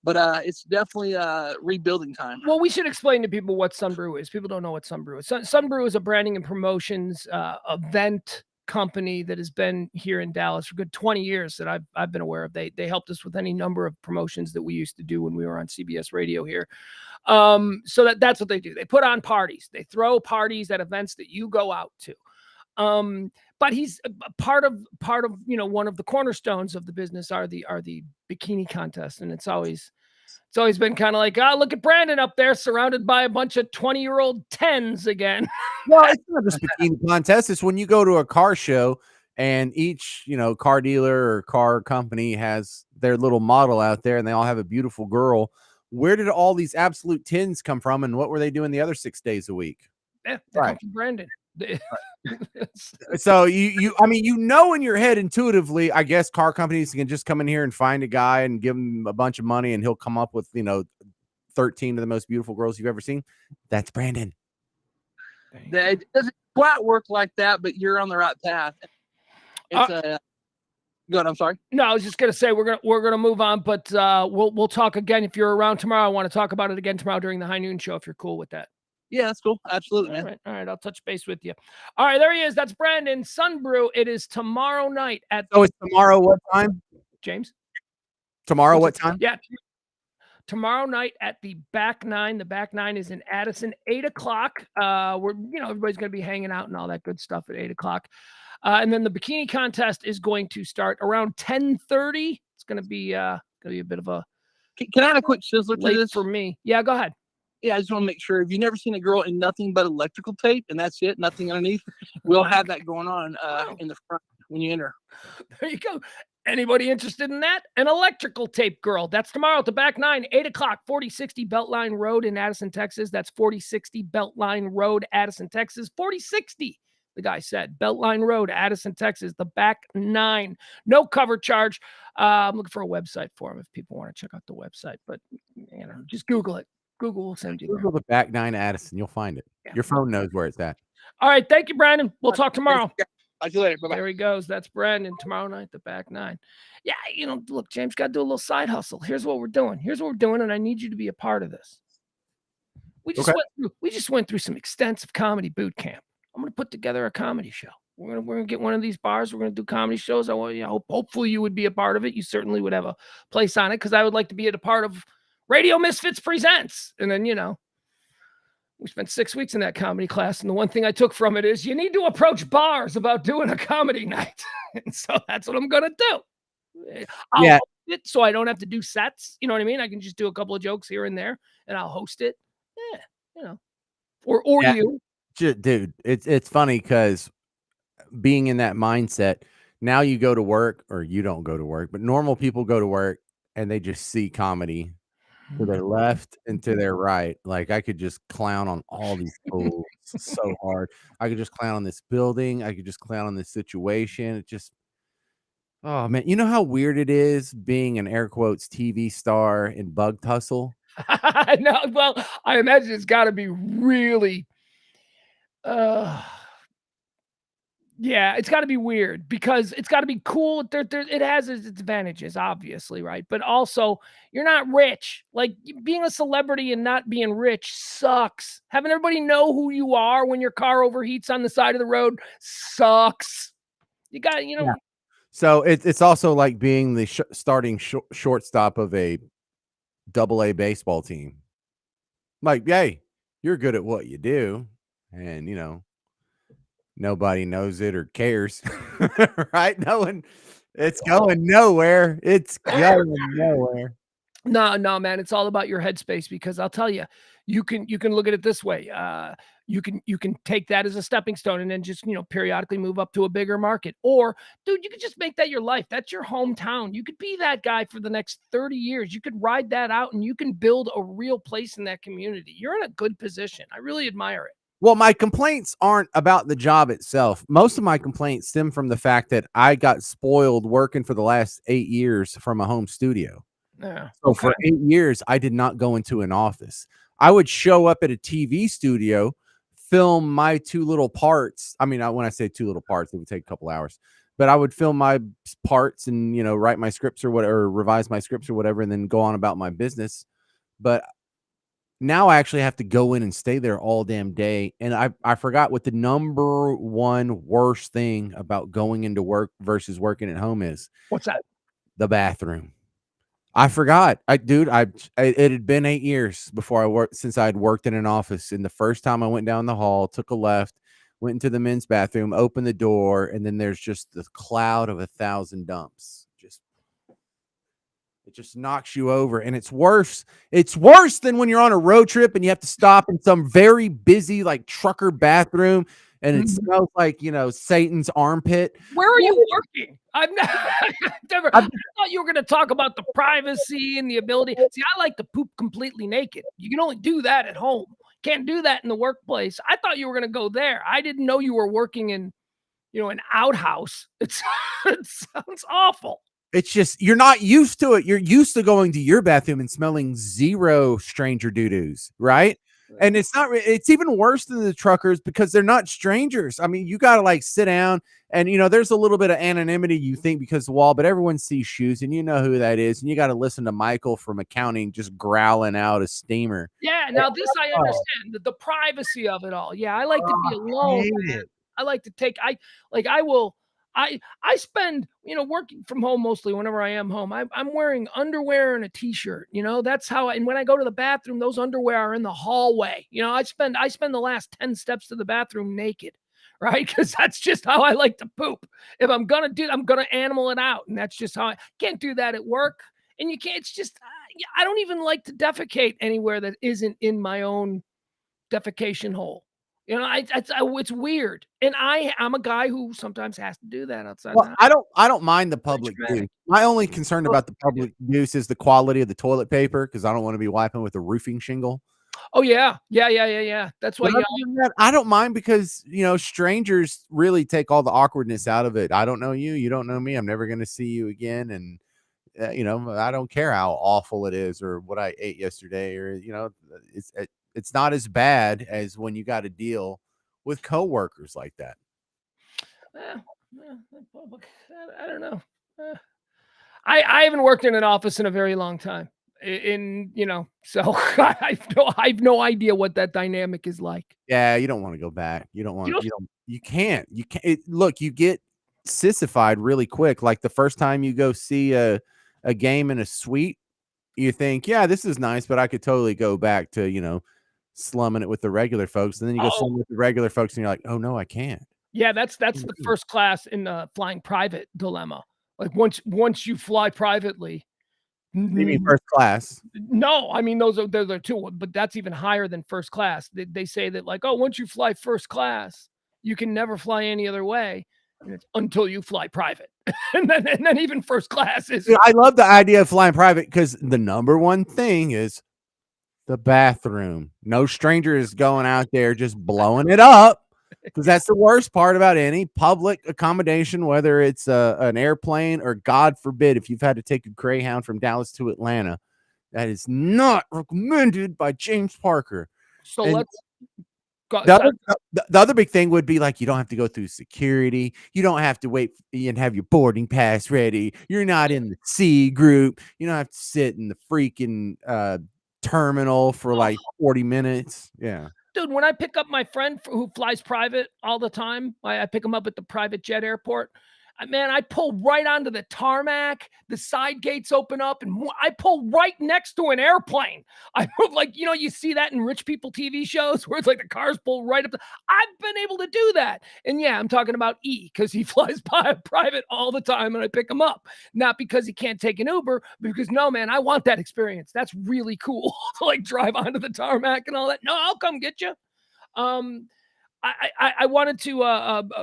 But it's definitely rebuilding time. Well, we should explain to people what Sunbrew is. People don't know what Sunbrew is. Sunbrew is a branding and promotions event company that has been here in Dallas for good 20 years that I've been aware of. They helped us with any number of promotions that we used to do when we were on CBS radio here. So that's what they do. They put on parties. They throw parties at events that you go out to. But he's part of one of the cornerstones of the business are the bikini contests, and it's always been kind of like, look at Brandon up there surrounded by a bunch of 20-year-old 10s again. Well, it's not just bikini contest. It's when you go to a car show and each car dealer or car company has their little model out there, and they all have a beautiful girl. Where did all these absolute 10s come from, and what were they doing the other 6 days a week? Yeah, they come from Brandon. So in your head intuitively, I guess car companies can just come in here and find a guy and give him a bunch of money, and he'll come up with 13 of the most beautiful girls you've ever seen. That's Brandon. It doesn't quite work like that, but you're on the right path. It's good. I'm sorry. No, I was just gonna say we're gonna move on, but we'll talk again if you're around tomorrow. I want to talk about it again tomorrow during the High Noon Show if you're cool with that. Yeah, that's cool. Absolutely, man. All right. I'll touch base with you. All right, there he is. That's Brandon Sunbrew. It is tomorrow night at. So it's tomorrow. What time, James? Tomorrow, what time? Yeah, tomorrow night at the Back Nine. The Back Nine is in Addison, 8:00. Everybody's gonna be hanging out and all that good stuff at 8:00. And then the bikini contest is going to start around 10:30. It's gonna be a bit of a. Can I add a quick sizzler to this for me? Yeah, go ahead. Yeah, I just want to make sure if you've never seen a girl in nothing but electrical tape and that's it, nothing underneath, we'll have that going on in the front when you enter. There you go. Anybody interested in that? An electrical tape girl. That's tomorrow at the back 9, 8 o'clock, 4060 Beltline Road in Addison, Texas. That's 4060 Beltline Road, Addison, Texas. 4060, the guy said. Beltline Road, Addison, Texas. The back 9. No cover charge. I'm looking for a website for him if people want to check out the website. But, just Google it. Google will send you there. Google the back 9 Addison. You'll find it. Yeah. Your phone knows where it's at. All right. Thank you, Brandon. We'll talk tomorrow. Talk to you later. Bye-bye. There he goes. That's Brandon tomorrow night, the back 9. Yeah, look, James, got to do a little side hustle. Here's what we're doing. And I need you to be a part of this. We just went through some extensive comedy boot camp. I'm going to put together a comedy show. We're gonna get one of these bars. We're gonna do comedy shows. I want hopefully you would be a part of it. You certainly would have a place on it because I would like to be a part of Radio Misfits Presents. And then we spent 6 weeks in that comedy class, and the one thing I took from it is you need to approach bars about doing a comedy night. And so that's what I'm gonna do. I'll host it so I don't have to do sets. You know what I mean? I can just do a couple of jokes here and there, and I'll host it. Yeah, or you, dude. It's funny because being in that mindset, now you go to work, or you don't go to work, but normal people go to work and they just see comedy to their left and to their right. Like I could just clown on all these fools so hard. I could just clown on this building. I could just clown on this situation. It just, oh man, you know how weird it is being an air quotes TV star in Bug Tussle? No, well, I imagine it's got to be really, yeah, it's got to be weird because it's got to be cool. It has its advantages, obviously, right? But also, you're not rich. Like being a celebrity and not being rich sucks. Having everybody know who you are when your car overheats on the side of the road sucks. You got, Yeah. So it's also like being the starting shortstop of a AA baseball team. Like, hey, you're good at what you do, and nobody knows it or cares, right? No one, it's going nowhere. It's going nowhere. No, man. It's all about your headspace because I'll tell you, you can look at it this way. You can take that as a stepping stone and then just, periodically move up to a bigger market. Or, dude, you could just make that your life. That's your hometown. You could be that guy for the next 30 years. You could ride that out and you can build a real place in that community. You're in a good position. I really admire it. Well, my complaints aren't about the job itself. Most of my complaints stem from the fact that I got spoiled working for the last 8 years from a home studio. Yeah. So for 8 years, I did not go into an office. I would show up at a TV studio, film my 2 little parts. I mean, when I say 2 little parts, it would take a couple hours, but I would film my parts and, write my scripts or whatever, or revise my scripts or whatever, and then go on about my business. But now I actually have to go in and stay there all damn day. And I forgot what the number one worst thing about going into work versus working at home is. What's that? The bathroom. I forgot. It had been 8 years since I'd worked in an office. And the first time I went down the hall, took a left, went into the men's bathroom, opened the door, and then there's just the cloud of 1,000 dumps. It just knocks you over, and it's worse. It's worse than when you're on a road trip and you have to stop in some very busy, like trucker bathroom, and it smells like Satan's armpit. Where are you working? I thought you were going to talk about the privacy and the ability. See, I like to poop completely naked. You can only do that at home. Can't do that in the workplace. I thought you were going to go there. I didn't know you were working in, an outhouse. It sounds awful. It's just, you're not used to it. You're used to going to your bathroom and smelling zero stranger doo-doos, right? And it's even worse than the truckers because they're not strangers. I mean, you got to like sit down and, there's a little bit of anonymity, you think, because the wall, but everyone sees shoes and you know who that is. And you got to listen to Michael from accounting just growling out a steamer. Yeah. Now this, I understand the privacy of it all. Yeah. I like to be alone. I like to take, I spend, working from home mostly whenever I am home. I'm wearing underwear and a t-shirt, that's how, and when I go to the bathroom, those underwear are in the hallway. I spend the last 10 steps to the bathroom naked, right? Because that's just how I like to poop. If I'm going to animal it out. And that's just how I can't do that at work. And you can't, it's just, I don't even like to defecate anywhere that isn't in my own defecation hole. You know, it's weird, and I'm a guy who sometimes has to do that outside Well, the house. I don't mind the public use. My only concern about the public use is the quality of the toilet paper because I don't want to be wiping with a roofing shingle. Oh yeah, yeah. That's why. But other than that, I don't mind because strangers really take all the awkwardness out of it. I don't know you, you don't know me. I'm never going to see you again, and I don't care how awful it is or what I ate yesterday, or it's not as bad as when you got to deal with coworkers like that. Public, I don't know. I haven't worked in an office in a very long time, so I've no idea what that dynamic is like. Yeah, you don't want to go back. You don't want. You can't. Look, you get sissified really quick. Like the first time you go see a game in a suite, you think, yeah, this is nice, but I could totally go back to slumming it with the regular folks. And then you go slum with the regular folks, and you're like, oh no, I can't. Yeah, that's the first class in the flying private dilemma. Like once you fly privately. You mean first class? No, I mean those are two, but that's even higher than first class. They say that like, oh, once you fly first class, you can never fly any other way, and it's until you fly private, and then even first class is. Dude, I love the idea of flying private because the number one thing is the bathroom. No stranger is going out there just blowing it up. Because that's the worst part about any public accommodation, whether it's an airplane or, God forbid, if you've had to take a Greyhound from Dallas to Atlanta, that is not recommended by James Parker. So and let's go. The other big thing would be like you don't have to go through security. You don't have to wait and have your boarding pass ready. You're not in the C group. You don't have to sit in the freaking terminal for like 40 minutes. Yeah. Dude, when I pick up my friend who flies private all the time, I pick him up at the private jet airport. Man, I pull right onto the tarmac. The side gates open up, and I pull right next to an airplane. I like, you see that in rich people TV shows where it's like the cars pull right up. I've been able to do that. And yeah, I'm talking about E because he flies by private all the time, and I pick him up. Not because he can't take an Uber, but because no, man, I want that experience. That's really cool to like drive onto the tarmac and all that. No, I'll come get you. I wanted to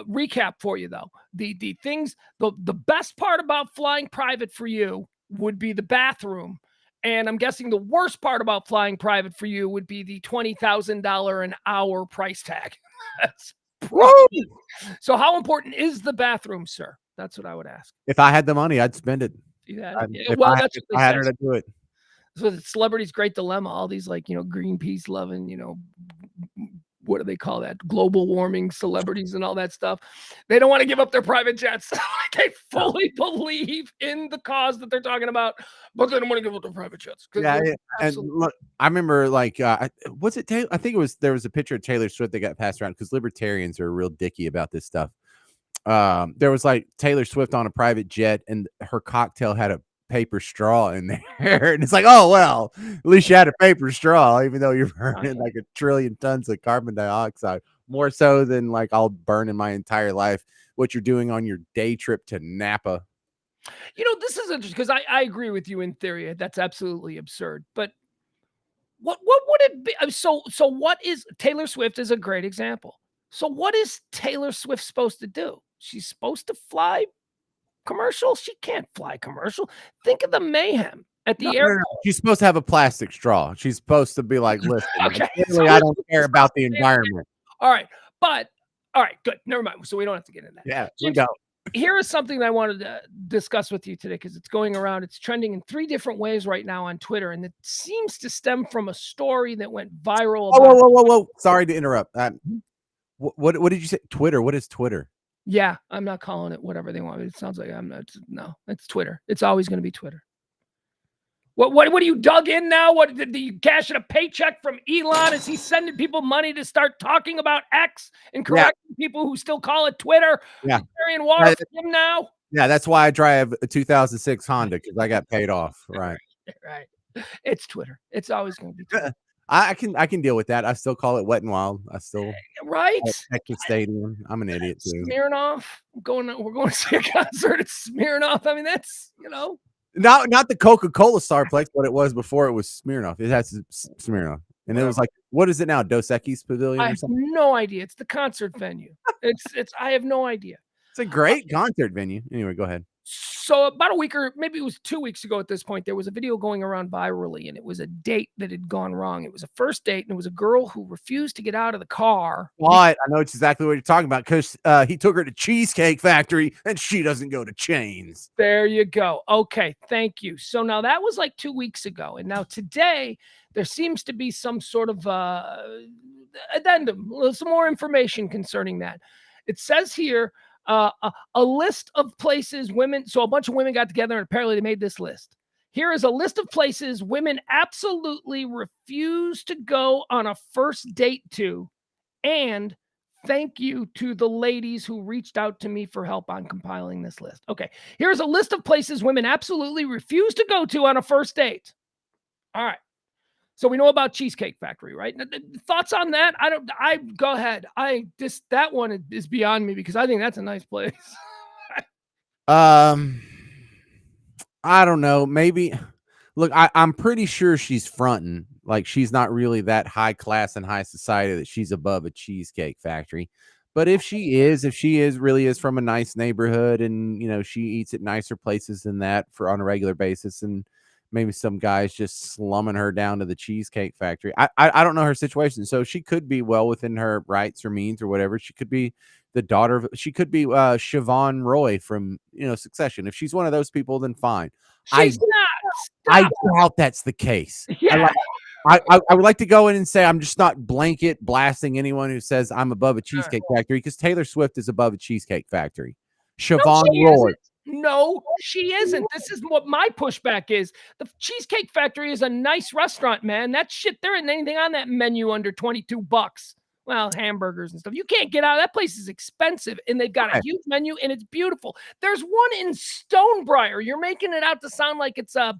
recap for you though. The things, the best part about flying private for you would be the bathroom, and I'm guessing the worst part about flying private for you would be the $20,000 an hour price tag. That's so. How important is the bathroom, sir? That's what I would ask. If I had the money, I'd spend it. If I had it, I'd do it. So the Celebrity's Great Dilemma, all these like Greenpeace loving, what do they call that? Global warming celebrities and all that stuff. They don't want to give up their private jets. They fully believe in the cause that they're talking about, but they don't want to give up their private jets. Yeah, and look, I remember like, was it Taylor? I think there was a picture of Taylor Swift that got passed around because libertarians are real dicky about this stuff. There was like Taylor Swift on a private jet, and her cocktail had a paper straw in there, and it's like, oh well, at least you had a paper straw, even though you're burning like a trillion tons of carbon dioxide, more so than like I'll burn in my entire life what you're doing on your day trip to Napa. This is interesting because I agree with you in theory. That's absolutely absurd. But what would it be? So what is Taylor Swift is a great example. So what is Taylor Swift supposed to do? She's supposed to fly commercial? She can't fly commercial. Think of the mayhem at the airport. No. She's supposed to have a plastic straw. She's supposed to be like, listen, okay. I don't care about the environment. All right. All right, good. Never mind. So we don't have to get into that. Yeah, we don't. Here is something that I wanted to discuss with you today because it's going around. It's trending in 3 different ways right now on Twitter, and it seems to stem from a story that went viral. Whoa. Sorry to interrupt. What did you say? Twitter? What is Twitter? Yeah, I'm not calling it whatever they want. It sounds like I'm not. No, it's Twitter. It's always going to be Twitter. What are you dug in now? What did you cash in a paycheck from Elon? Is he sending people money to start talking about X and correcting people who still call it Twitter? Yeah, carrying water for him now. Yeah, that's why I drive a 2006 Honda because I got paid off. Right. Right. It's Twitter. It's always going to be Twitter. I can deal with that. I still call it Wet and Wild. I still Texas Stadium. I'm an idiot too. Smirnoff. We're going to see a concert at Smirnoff. I mean, that's not the Coca-Cola Starplex, but it was before it was Smirnoff. It has Smirnoff. And it was like, what is it now? Dos Equis Pavilion I or have something? no idea. It's the concert venue. I have no idea. It's a great concert venue. Anyway, go ahead. So about a week or maybe it was 2 weeks ago at this point, there was a video going around virally, and it was a date that had gone wrong. It was a first date, and it was a girl who refused to get out of the car. But I know exactly what you're talking about because he took her to Cheesecake Factory, and she doesn't go to chains. There you go. Okay, thank you. So now that was like 2 weeks ago, and now today there seems to be some sort of addendum, some more information concerning that. It says here a list of places women. So a bunch of women got together, and apparently they made this list. Here is a list of places women absolutely refuse to go on a first date to, and thank you to the ladies who reached out to me for help on compiling this list. Okay, here's a list of places women absolutely refuse to go to on a first date. All right. So we know about Cheesecake Factory, right? Thoughts on that? I go ahead. That one is beyond me because I think that's a nice place. I don't know. Maybe look, I'm pretty sure she's fronting. Like she's not really that high class and high society that she's above a Cheesecake Factory. But if she really is from a nice neighborhood and she eats at nicer places than that on a regular basis, and maybe some guys just slumming her down to the Cheesecake Factory. I don't know her situation. So she could be well within her rights or means or whatever. She could be the daughter of, she could be Siobhan Roy from, Succession. If she's one of those people, then fine. She's I doubt that's the case. Yeah. I would like to go in and say I'm just not blanket blasting anyone who says I'm above a Cheesecake Factory, because Taylor Swift is above a Cheesecake Factory. Siobhan Roy. No, she isn't. This is what my pushback is. The Cheesecake Factory is a nice restaurant, man. That shit, there isn't anything on that menu under $22. Well, hamburgers and stuff. You can't get out. That place is expensive, and they've got a huge menu, and it's beautiful. There's one in Stonebriar. You're making it out to sound like it's a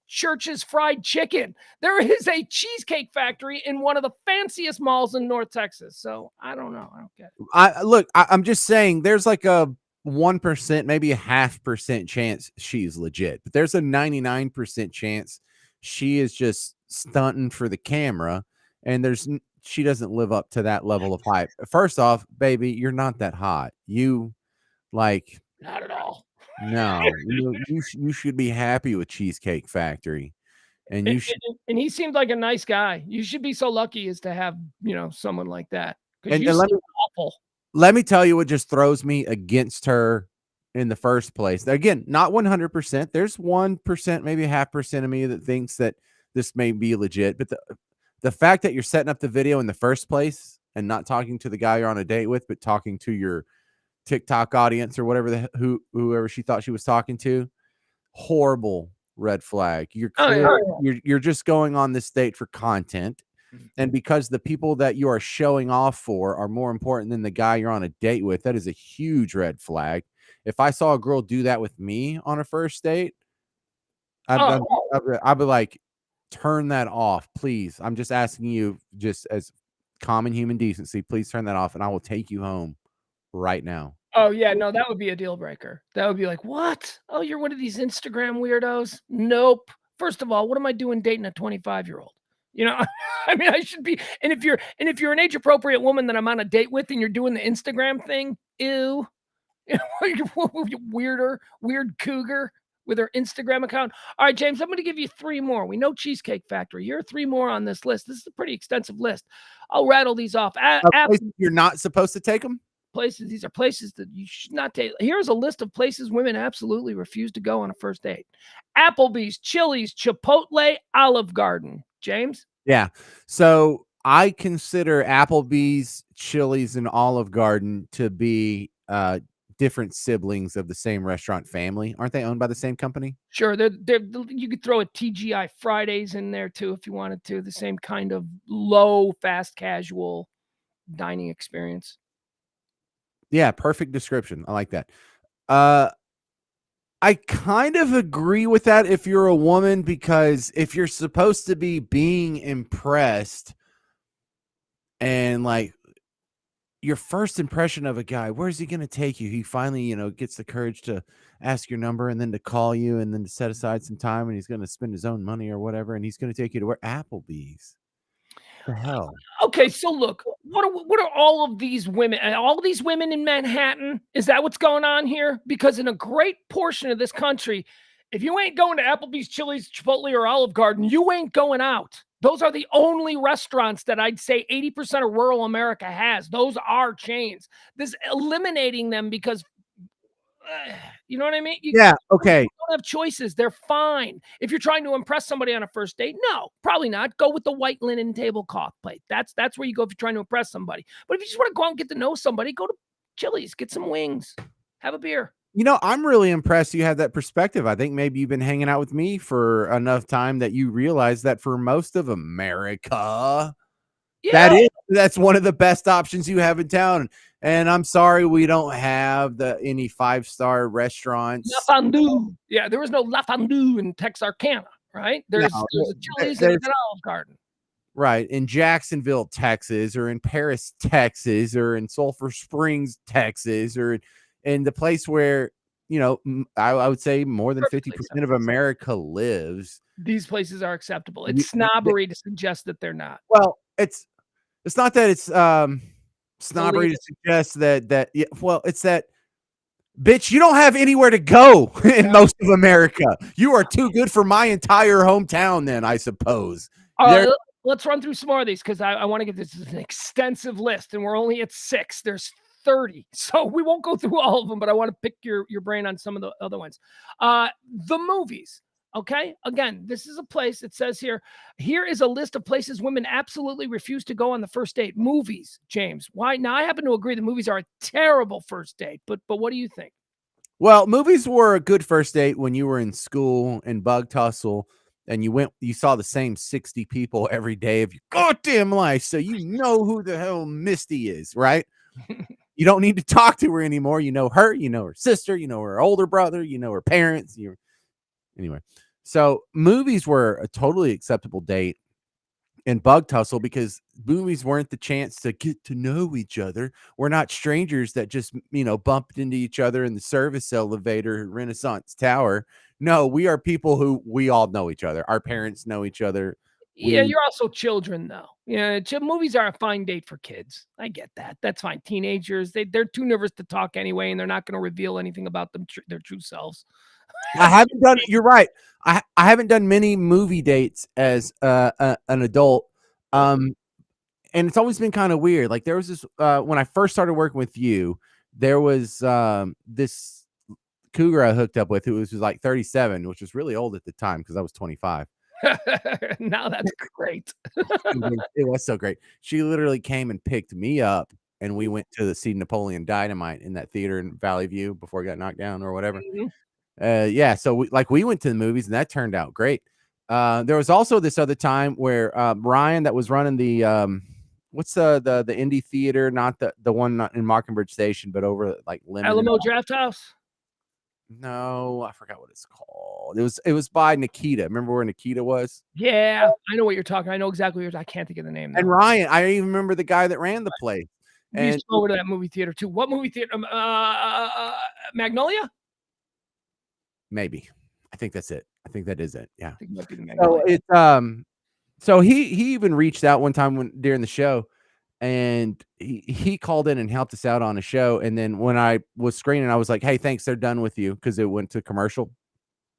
Church's Fried Chicken. There is a Cheesecake Factory in one of the fanciest malls in North Texas. So I don't know. I don't get it. I'm just saying there's like a 1%, maybe a 0.5% chance she's legit, but there's a 99% chance she is just stunting for the camera, and she doesn't live up to that level of hype. First off, baby, you're not that hot. You not at all. No, you should be happy with Cheesecake Factory, and and he seemed like a nice guy. You should be so lucky as to have someone like that. And let me tell you what just throws me against her in the first place. Again, not 100%. There's 1%, maybe a 0.5% of me that thinks that this may be legit. But the fact that you're setting up the video in the first place and not talking to the guy you're on a date with, but talking to your TikTok audience or whatever whoever she thought she was talking to, horrible red flag. You're just going on this date for content. And because the people that you are showing off for are more important than the guy you're on a date with, that is a huge red flag. If I saw a girl do that with me on a first date, I'd be like, turn that off, please. I'm just asking you, just as common human decency, please turn that off, and I will take you home right now. Oh, yeah, no, that would be a deal breaker. That would be like, what? Oh, you're one of these Instagram weirdos? Nope. First of all, what am I doing dating a 25-year-old? I mean, I should be. And if you're an age appropriate woman that I'm on a date with and you're doing the Instagram thing, ew. Weird cougar with her Instagram account. All right, James, I'm going to give you 3 more. We know Cheesecake Factory. Here are 3 more on this list. This is a pretty extensive list. I'll rattle these off. You're not supposed to take them? These are places that you should not take. Here's a list of places women absolutely refuse to go on a first date: Applebee's, Chili's, Chipotle, Olive Garden. James? Yeah. So I consider Applebee's, Chili's, and Olive Garden to be different siblings of the same restaurant family. Aren't they owned by the same company? Sure. You could throw a TGI Fridays in there too if you wanted to. The same kind of low, fast, casual dining experience. Yeah, perfect description. I like that. I kind of agree with that if you're a woman, because if you're supposed to be being impressed and like your first impression of a guy, where's he going to take you? He finally, gets the courage to ask your number and then to call you and then to set aside some time, and he's going to spend his own money or whatever, and he's going to take you to where? Applebee's. the hell? Okay, so look, what are all of these women? All these women in Manhattan? Is that what's going on here? Because in a great portion of this country, if you ain't going to Applebee's, Chili's, Chipotle, or Olive Garden, you ain't going out. Those are the only restaurants that I'd say 80% of rural America has. Those are chains. This eliminating them because you know what I mean? Yeah. Okay. Don't have choices. They're fine. If you're trying to impress somebody on a first date, no, probably not. Go with the white linen tablecloth plate. That's where you go if you're trying to impress somebody. But if you just want to go out and get to know somebody, go to Chili's, get some wings, have a beer. I'm really impressed you have that perspective. I think maybe you've been hanging out with me for enough time that you realize that for most of America, Yeah. that's one of the best options you have in town. And I'm sorry we don't have any 5-star restaurants. La Fondue. Yeah, there was no La Fondue in Texarkana, right? There's a Chili's and an Olive Garden. Right. In Jacksonville, Texas, or in Paris, Texas, or in Sulphur Springs, Texas, or in the place where, I would say more than 50% of America lives. These places are acceptable. It's snobbery to suggest that they're not. Well, it's not that it's snobbery to suggest that it's that, bitch, you don't have anywhere to go in most of America. You are too good for my entire hometown then, I suppose. Let's run through some more of these because I want to get this is an extensive list and we're only at 6. There's 30. So we won't go through all of them, but I want to pick your brain on some of the other ones. The movies. Okay. Again, this is a place. It says here is a list of places women absolutely refuse to go on the first date. Movies, James. Why? Now, I happen to agree the movies are a terrible first date, but what do you think? Well, movies were a good first date when you were in school and bug tussle and you saw the same 60 people every day of your goddamn life. So you know who the hell Misty is, right? You don't need to talk to her anymore. You know her sister, you know her older brother, you know her parents. Anyway, so movies were a totally acceptable date in bug tussle because movies weren't the chance to get to know each other. We're not strangers that just, bumped into each other in the service elevator, Renaissance Tower. No, we are people who we all know each other. Our parents know each other. Yeah, you're also children, though. Yeah, movies are a fine date for kids. I get that. That's fine. Teenagers, they're too nervous to talk anyway, and they're not going to reveal anything about their true selves. I haven't done. You're right. I haven't done many movie dates as an adult, and it's always been kind of weird. Like there was this when I first started working with you, there was this cougar I hooked up with who was like 37, which was really old at the time because I was 25. Now that's great. It was so great. She literally came and picked me up, and we went to see Napoleon Dynamite in that theater in Valley View before it got knocked down or whatever. Mm-hmm. So we went to the movies and that turned out great. There was also this other time where Ryan that was running the what's the indie theater, not the one not in Mockingbird Station, but over like Alamo Draft House. No, I forgot what it's called. It was by Nikita. Remember where Nikita was? Yeah, I know what you're talking. I know exactly what I can't think of the name. And Ryan, I even remember the guy that ran the place. We used to go over to that movie theater too. What movie theater? Magnolia? Maybe. I think that's it. I think that is it. Yeah. I think it might be the Magnolia. So it's so he even reached out one time during the show, and he called in and helped us out on a show. And then when I was screening, I was like, "Hey, thanks, they're done with you," because it went to commercial.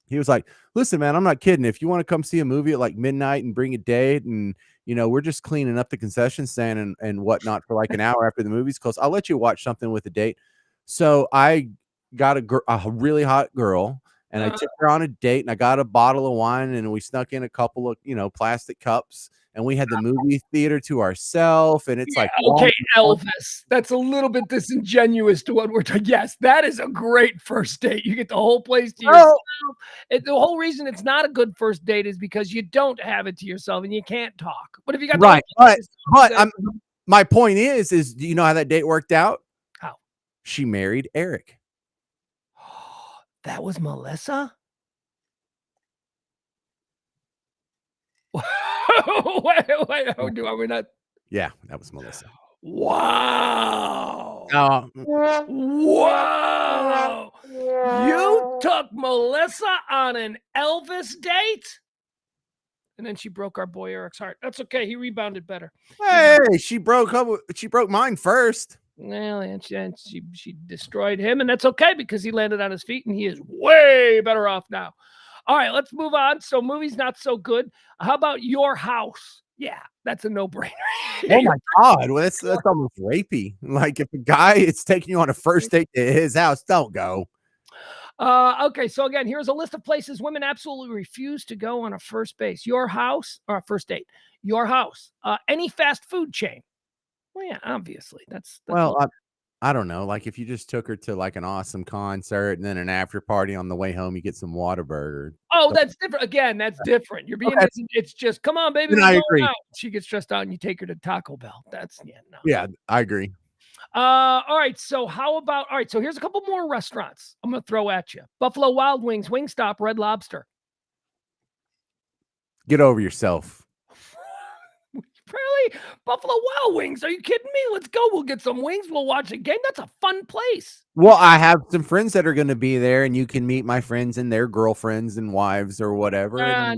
He was like, "Listen, man, I'm not kidding. If you want to come see a movie at like midnight and bring a date, and we're just cleaning up the concession stand and whatnot for like an hour after the movie's closed, I'll let you watch something with a date." So I got a really hot girl. And I took her on a date, and I got a bottle of wine, and we snuck in a couple of, plastic cups, and we had the movie theater to ourselves. And it's like, okay, Elvis, that's a little bit disingenuous to what we're talking. Yes, that is a great first date. You get the whole place to yourself. The whole reason it's not a good first date is because you don't have it to yourself and you can't talk. But if you got right, but my point is, do you know how that date worked out? How? She married Eric. That was Melissa? wait, are we not? Yeah, that was Melissa. Wow. Wow. You took Melissa on an Elvis date? And then she broke our boy Eric's heart. That's okay. He rebounded better. Hey, she broke mine first. Well, and she destroyed him, and that's okay because he landed on his feet, and he is way better off now. All right, let's move on. So movies not so good. How about Your House? Yeah, that's a no-brainer. Oh my God. Well, that's almost rapey. Like if a guy is taking you on a first date to his house, don't go. Okay, so again, here's a list of places women absolutely refuse to go on a first base. Your house or a first date. Your house. Any fast food chain. Well, yeah, obviously. That's Well, I don't know. Like if you just took her to like an awesome concert and then an after party on the way home, you get some Whataburger. Oh, that's different. Again, that's different. You're being, Okay. it's just, come on, baby. Then we're I going agree. out. She gets stressed out and you take her to Taco Bell. That's, no. Yeah, I agree. All right. So how about, all right. So here's a couple more restaurants I'm going to throw at you. Buffalo Wild Wings, Wingstop, Red Lobster. Get over yourself. Really? Buffalo Wild Wings? Are you kidding me? Let's go. We'll get some wings. We'll watch a game. That's a fun place. Well, I have some friends that are going to be there, and you can meet my friends and their girlfriends and wives or whatever. No.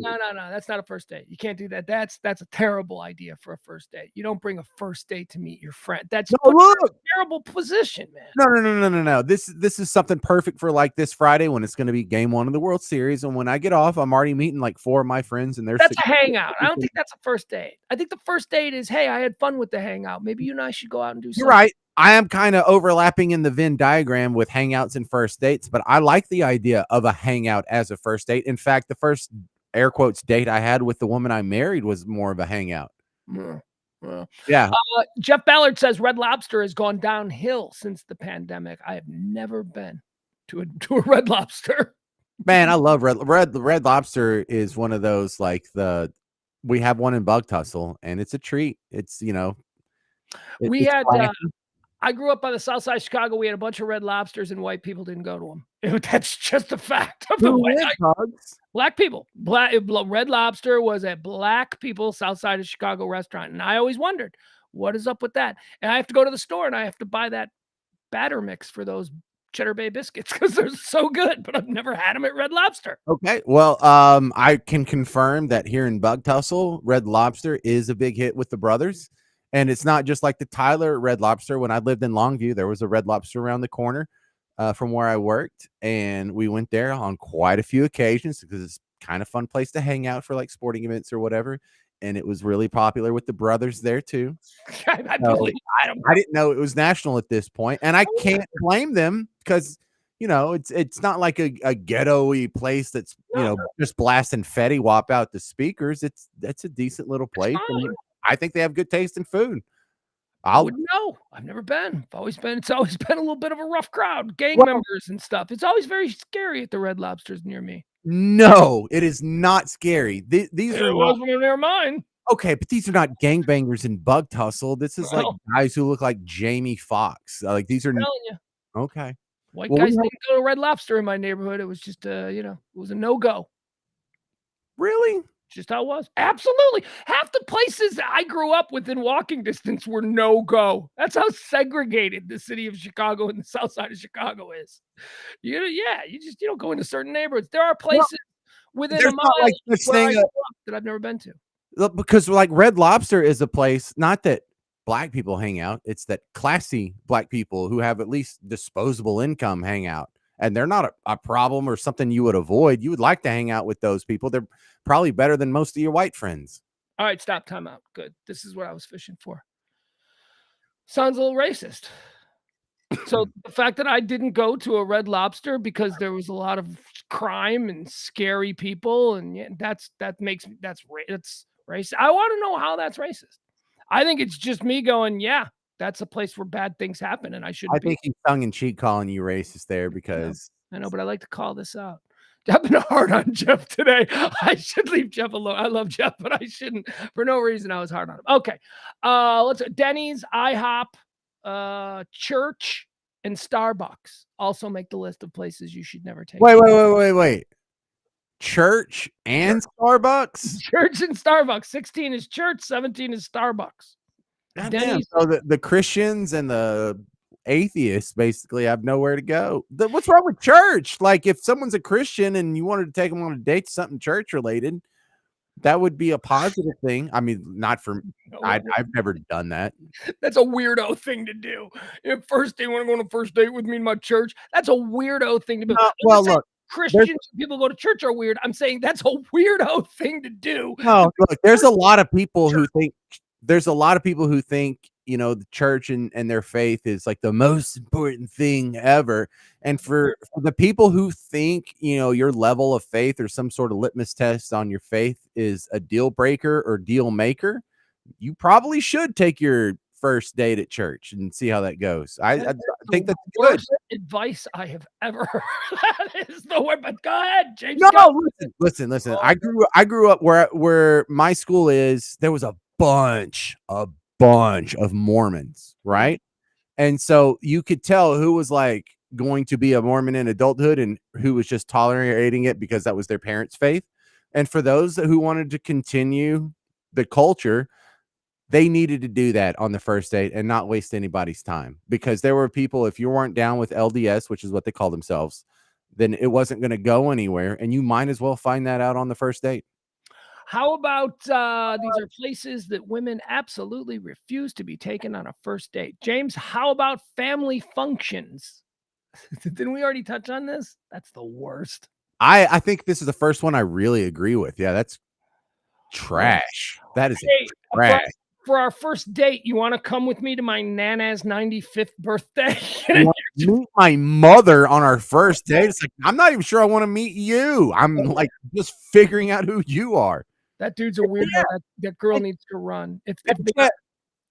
That's not a first date. You can't do that. That's a terrible idea for a first date. You don't bring a first date to meet your friend. That's a terrible position, man. No. This is something perfect for like this Friday when it's going to be game 1 of the World Series, and when I get off, I'm already meeting like 4 of my friends, and that's a hangout. I don't think that's a first date. I think the first date is, hey, I had fun with the hangout. Maybe you and I should go out and do something. You're right. I am kind of overlapping in the Venn diagram with hangouts and first dates, but I like the idea of a hangout as a first date. In fact, the first air quotes date I had with the woman I married was more of a hangout. Yeah. Jeff Ballard says Red Lobster has gone downhill since the pandemic. I have never been to a Red Lobster. Man, I love Red Lobster is one of those like we have one in Bug Tussle and it's a treat. It's we had I grew up on the south side of Chicago. We had a bunch of Red Lobsters and white people didn't go to them. That's just a fact of the way. Black people. Red Lobster was a black people south side of Chicago restaurant. And I always wondered, what is up with that? And I have to go to the store and I have to buy that batter mix for those Cheddar Bay biscuits because they're so good, but I've never had them at Red Lobster. Okay. Well, I can confirm that here in Bug Tussle, Red Lobster is a big hit with the brothers. And it's not just like the Tyler Red Lobster. When I lived in Longview, there was a Red Lobster around the corner from where I worked. And we went there on quite a few occasions because it's kind of fun place to hang out for like sporting events or whatever. And it was really popular with the brothers there too. I didn't know it was national at this point. And I can't blame them because, it's not like a ghetto-y place that's, just blasting Fetty Wap out the speakers. That's a decent little place. I think they have good taste in food. I wouldn't know. I've never been. It's always been a little bit of a rough crowd, gang members and stuff. It's always very scary at the Red Lobsters near me. No, it is not scary. These are wasn't near mine. Okay, but these are not gangbangers in Bug Tussle. This is like guys who look like Jamie Foxx. Like these are okay. White guys didn't go to Red Lobster in my neighborhood. It was just it was a no-go. Really? Just how it was. Absolutely. Half the places I grew up within walking distance were no-go. That's how segregated the city of Chicago and the south side of Chicago is. You don't go into certain neighborhoods. There are places within a mile that I've never been to. Because like Red Lobster is a place, not that black people hang out, it's that classy black people who have at least disposable income hang out. And they're not a problem or something you would avoid. You would like to hang out with those people. They're probably better than most of your white friends. All right, stop, time out. Good. This is what I was fishing for. Sounds a little racist. So the fact that I didn't go to a Red Lobster because there was a lot of crime and scary people, and that's racist. I want to know how that's racist. I think it's just me going, yeah, that's a place where bad things happen, and I shouldn't. I think he's tongue in cheek calling you racist there because I know, but I like to call this out. I've been hard on Jeff today. I should leave Jeff alone. I love Jeff, but I shouldn't. For no reason, I was hard on him. Okay, let's Denny's, IHOP, church, and Starbucks also make the list of places you should never take. Wait. Church and Starbucks? Church and Starbucks. 16 is church, 17 is Starbucks. Denny's. So the Christians and the atheists basically have nowhere to go. What's wrong with church? Like if someone's a Christian and you wanted to take them on a date to something church related, That would be a positive thing. I mean, not for No, I've never done that. that's a weirdo thing to do. First day, want to go on a first date with me in my church? That's a weirdo thing to do. No, I'm well, not saying look, there's Christians, people go to church are weird. I'm saying that's a weirdo thing to do. no, look, there's a lot of people Church. who think the church and their faith is like the most important thing ever. And for the people who think, your level of faith or some sort of litmus test on your faith is a deal breaker or deal maker, you probably should take your first date at church and see how that goes. I think that's good. Worst advice I have ever heard. That is the word. But go ahead, James. No, Go. listen. I grew up where my school is. There was a bunch of Mormons, right? And so you could tell who was like going to be a Mormon in adulthood and who was just tolerating it because that was their parents' faith. And for those who wanted to continue the culture, they needed to do that on the first date and not waste anybody's time, because there were people, if you weren't down with LDS, which is what they call themselves, then it wasn't going to go anywhere. And you might as well find that out on the first date. How about these are places that women absolutely refuse to be taken on a first date? James, how about family functions? Didn't we already touch on this? That's the worst. I think this is the first one I really agree with. Yeah, that's trash. That is Hey, trash. for our first date, you want to come with me to my Nana's 95th birthday? You want to meet my mother on our first date? It's like, I'm not even sure I want to meet you. I'm like just figuring out who you are. That dude's a weirdo. That girl needs to run.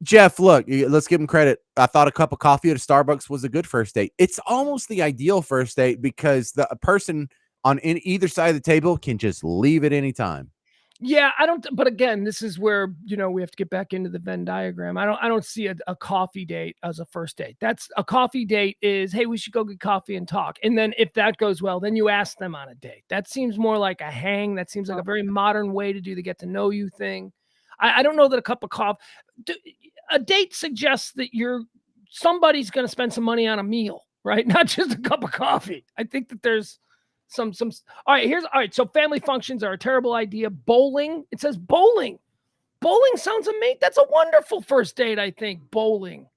Jeff, look, let's give him credit. I thought a cup of coffee at a Starbucks was a good first date. It's almost the ideal first date because the person on either side of the table can just leave at any time. Yeah, I don't. But again, this is where we have to get back into the Venn diagram. I don't see a coffee date as a first date. That's a coffee date is, hey, we should go get coffee and talk. And then if that goes well, then you ask them on a date. That seems more like a hang. That seems like a very modern way to do the get to know you thing. I don't know that a cup of coffee. A date suggests that somebody's going to spend some money on a meal, right? Not just a cup of coffee. I think that there's some all right, so family functions are a terrible idea. Bowling, it says bowling sounds amazing. That's a wonderful first date. I think bowling.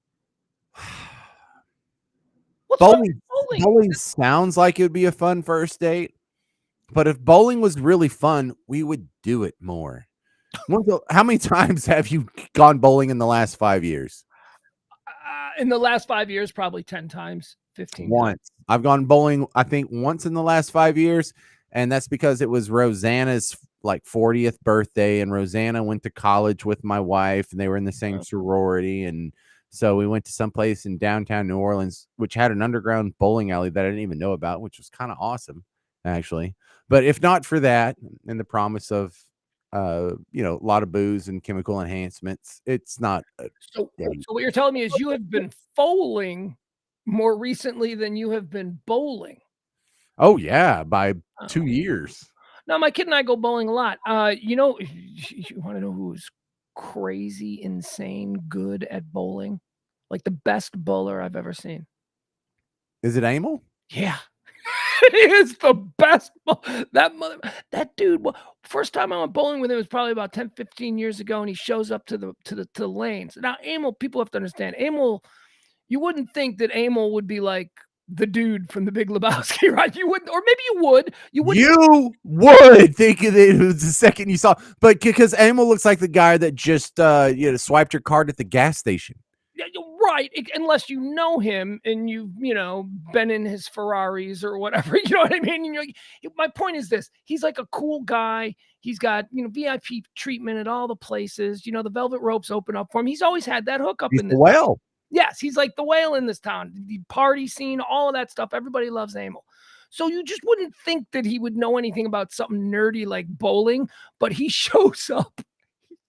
What's bowling sounds like it would be a fun first date, but if bowling was really fun, we would do it more. How many times have you gone bowling in the last 5 years? In the last 5 years, probably 10 times, 15 once times. I've gone bowling, I think once in the last 5 years, and that's because it was Rosanna's like 40th birthday, and Rosanna went to college with my wife, and they were in the same sorority, and so we went to some place in downtown New Orleans, which had an underground bowling alley that I didn't even know about, which was kind of awesome, actually. But if not for that, and the promise of a lot of booze and chemical enhancements, it's not so what you're telling me is you have been foaling more recently than you have been bowling. Oh yeah, by 2 years. No, my kid and I go bowling a lot. You want to know who's crazy, insane, good at bowling? Like the best bowler I've ever seen. Is it Emil? Yeah. He is the best. That dude. First time I went bowling with him was probably about 10, 15 years ago, and he shows up to the lanes. Now, Emil, people have to understand, Emil, you wouldn't think that Emil would be like the dude from The Big Lebowski, right? You wouldn't, or maybe you would. You would think it was the second you saw, but because Emil looks like the guy that just swiped your card at the gas station. Yeah, you're right. Unless you know him and you've, been in his Ferraris or whatever, you know what I mean? And you're like, my point is this: he's like a cool guy. He's got, VIP treatment at all the places. The velvet ropes open up for him. He's always had that hookup in this. Well, yes, he's like the whale in this town. The party scene, all of that stuff. Everybody loves Emil. So you just wouldn't think that he would know anything about something nerdy like bowling, but he shows up.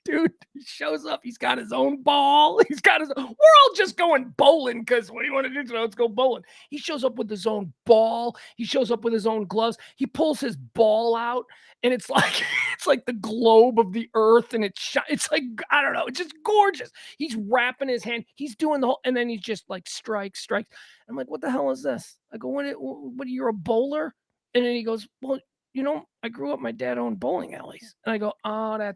Dude, he shows up. He's got his own ball. We're all just going bowling because what do you want to do today? Let's go bowling. He shows up with his own ball. He shows up with his own gloves. He pulls his ball out, and it's like the globe of the earth, and it's like, I don't know, it's just gorgeous. He's wrapping his hand. He's doing the whole, and then he's just like strikes. I'm like, what the hell is this? I go, what you're a bowler? And then he goes, well, I grew up, my dad owned bowling alleys. And I go, oh,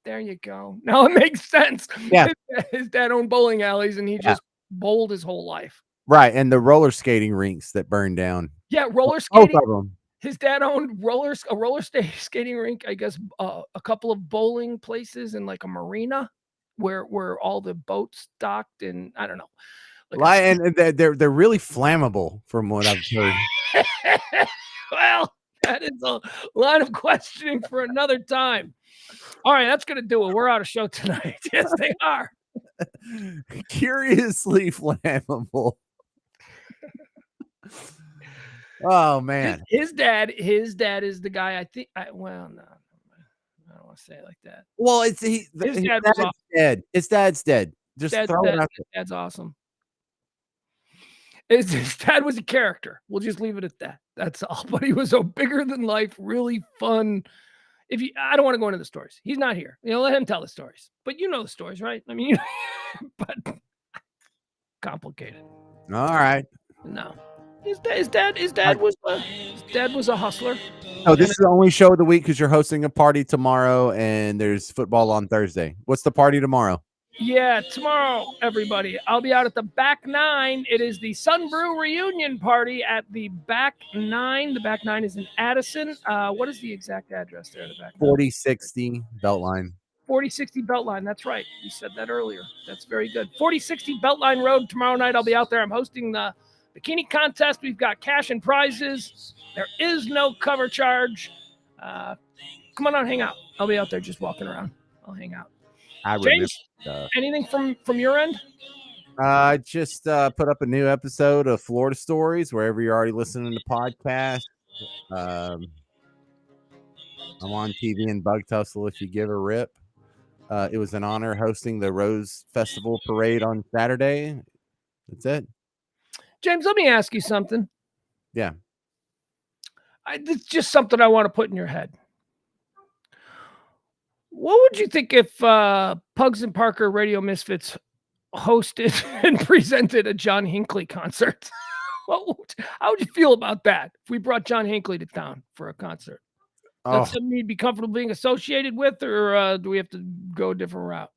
there you go. Now it makes sense. Yeah. His dad owned bowling alleys and he Yeah. just bowled his whole life. Right. And the roller skating rinks that burned down. Yeah, roller Both skating. of them. His dad owned a roller skating rink, I guess, a couple of bowling places and like a marina where all the boats docked, and I don't know. And they're really flammable from what I've heard. Well, that is a line of questioning for another time. All right, that's gonna do it. We're out of show tonight. Yes, they are. Curiously flammable. Oh man. His dad is the guy. I think. Well, no, I don't want to say it like that. Well, his dad was awesome. dead. His dad's dead. Just throw it out there. Dad's awesome. His dad was a character. We'll just leave it at that. That's all. But he was a bigger than life, really fun. I don't want to go into the stories. He's not here. Let him tell the stories. But you know the stories, right? I mean, but complicated. All right. No. His dad was a hustler. Oh, this is the only show of the week because you're hosting a party tomorrow and there's football on Thursday. What's the party tomorrow? Yeah, tomorrow, everybody. I'll be out at the Back Nine. It is the Sunbrew reunion party at the Back Nine. The Back Nine is in Addison. What is the exact address there? The Back 4060 Beltline. 4060 Beltline. That's right. You said that earlier. That's very good. 4060 Beltline Road. Tomorrow night, I'll be out there. I'm hosting the bikini contest. We've got cash and prizes. There is no cover charge. Come on out, hang out. I'll be out there just walking around. I'll hang out. James, anything from your end? I just put up a new episode of Florida Stories wherever you're already listening to podcasts. I'm on TV in Bug Tussle if you give a rip. It was an honor hosting the Rose Festival Parade on Saturday. That's it. James, let me ask you something. Yeah. It's just something I want to put in your head. What would you think if Pugs and Parker Radio Misfits hosted and presented a John Hinckley concert? How would you feel about that if we brought John Hinckley to town for a concert? That's something you'd be comfortable being associated with, or do we have to go a different route?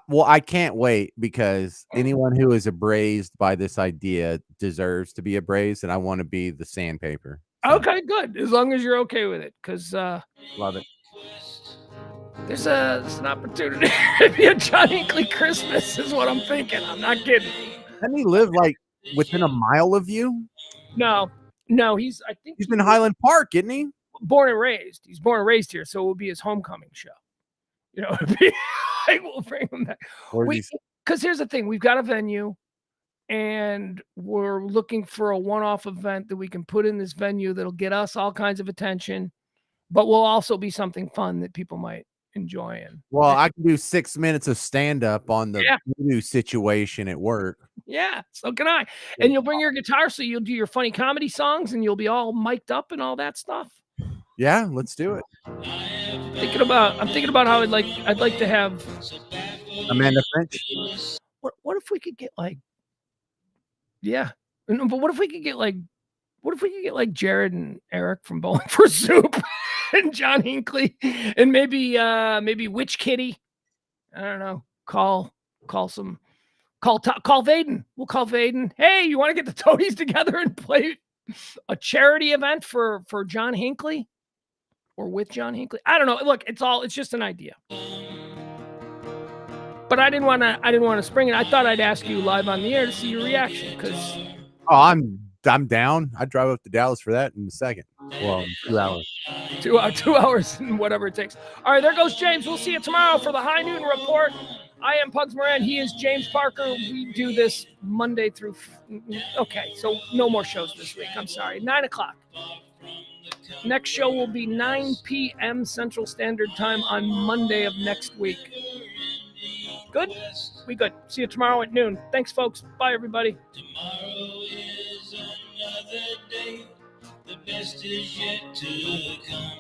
Well, I can't wait because anyone who is abrased by this idea deserves to be abrased, and I want to be the sandpaper. So. Okay, good. As long as you're okay with it, because love it. There's an opportunity to be a John Hinckley Christmas is what I'm thinking. I'm not kidding. Doesn't he live like within a mile of you? No, I think he's in Highland Park, isn't he? Born and raised. He's born and raised here, so it will be his homecoming show. We'll bring him back. Because here's the thing, we've got a venue, and we're looking for a one-off event that we can put in this venue that'll get us all kinds of attention, but will also be something fun that people might enjoy. I can do 6 minutes of stand-up on the new situation at work. Yeah, so can I. And you'll bring your guitar, so you'll do your funny comedy songs, and you'll be all mic'd up and all that stuff. Yeah, let's do it. I'm thinking about how I'd like to have Amanda French. What if we could get but what if we could get like Jared and Eric from Bowling for Soup and John Hinckley and maybe Witch Kitty. I don't know. Call Vaden. We'll call Vaden. Hey, you want to get the Toadies together and play a charity event for John Hinckley or with John Hinckley? I don't know. Look, it's just an idea. But I didn't want to spring it. I thought I'd ask you live on the air to see your reaction because I'm down. I'd drive up to Dallas for that in a second. Well, 2 hours. 2 hours and whatever it takes. All right, there goes James. We'll see you tomorrow for the High Noon Report. I am Pugs Moran. He is James Parker. We do this Monday through. Okay, so no more shows this week. I'm sorry. 9:00. Next show will be 9 p.m. Central Standard Time on Monday of next week. Good? We good. See you tomorrow at noon. Thanks, folks. Bye, everybody. Tomorrow is another day. The best is yet to come.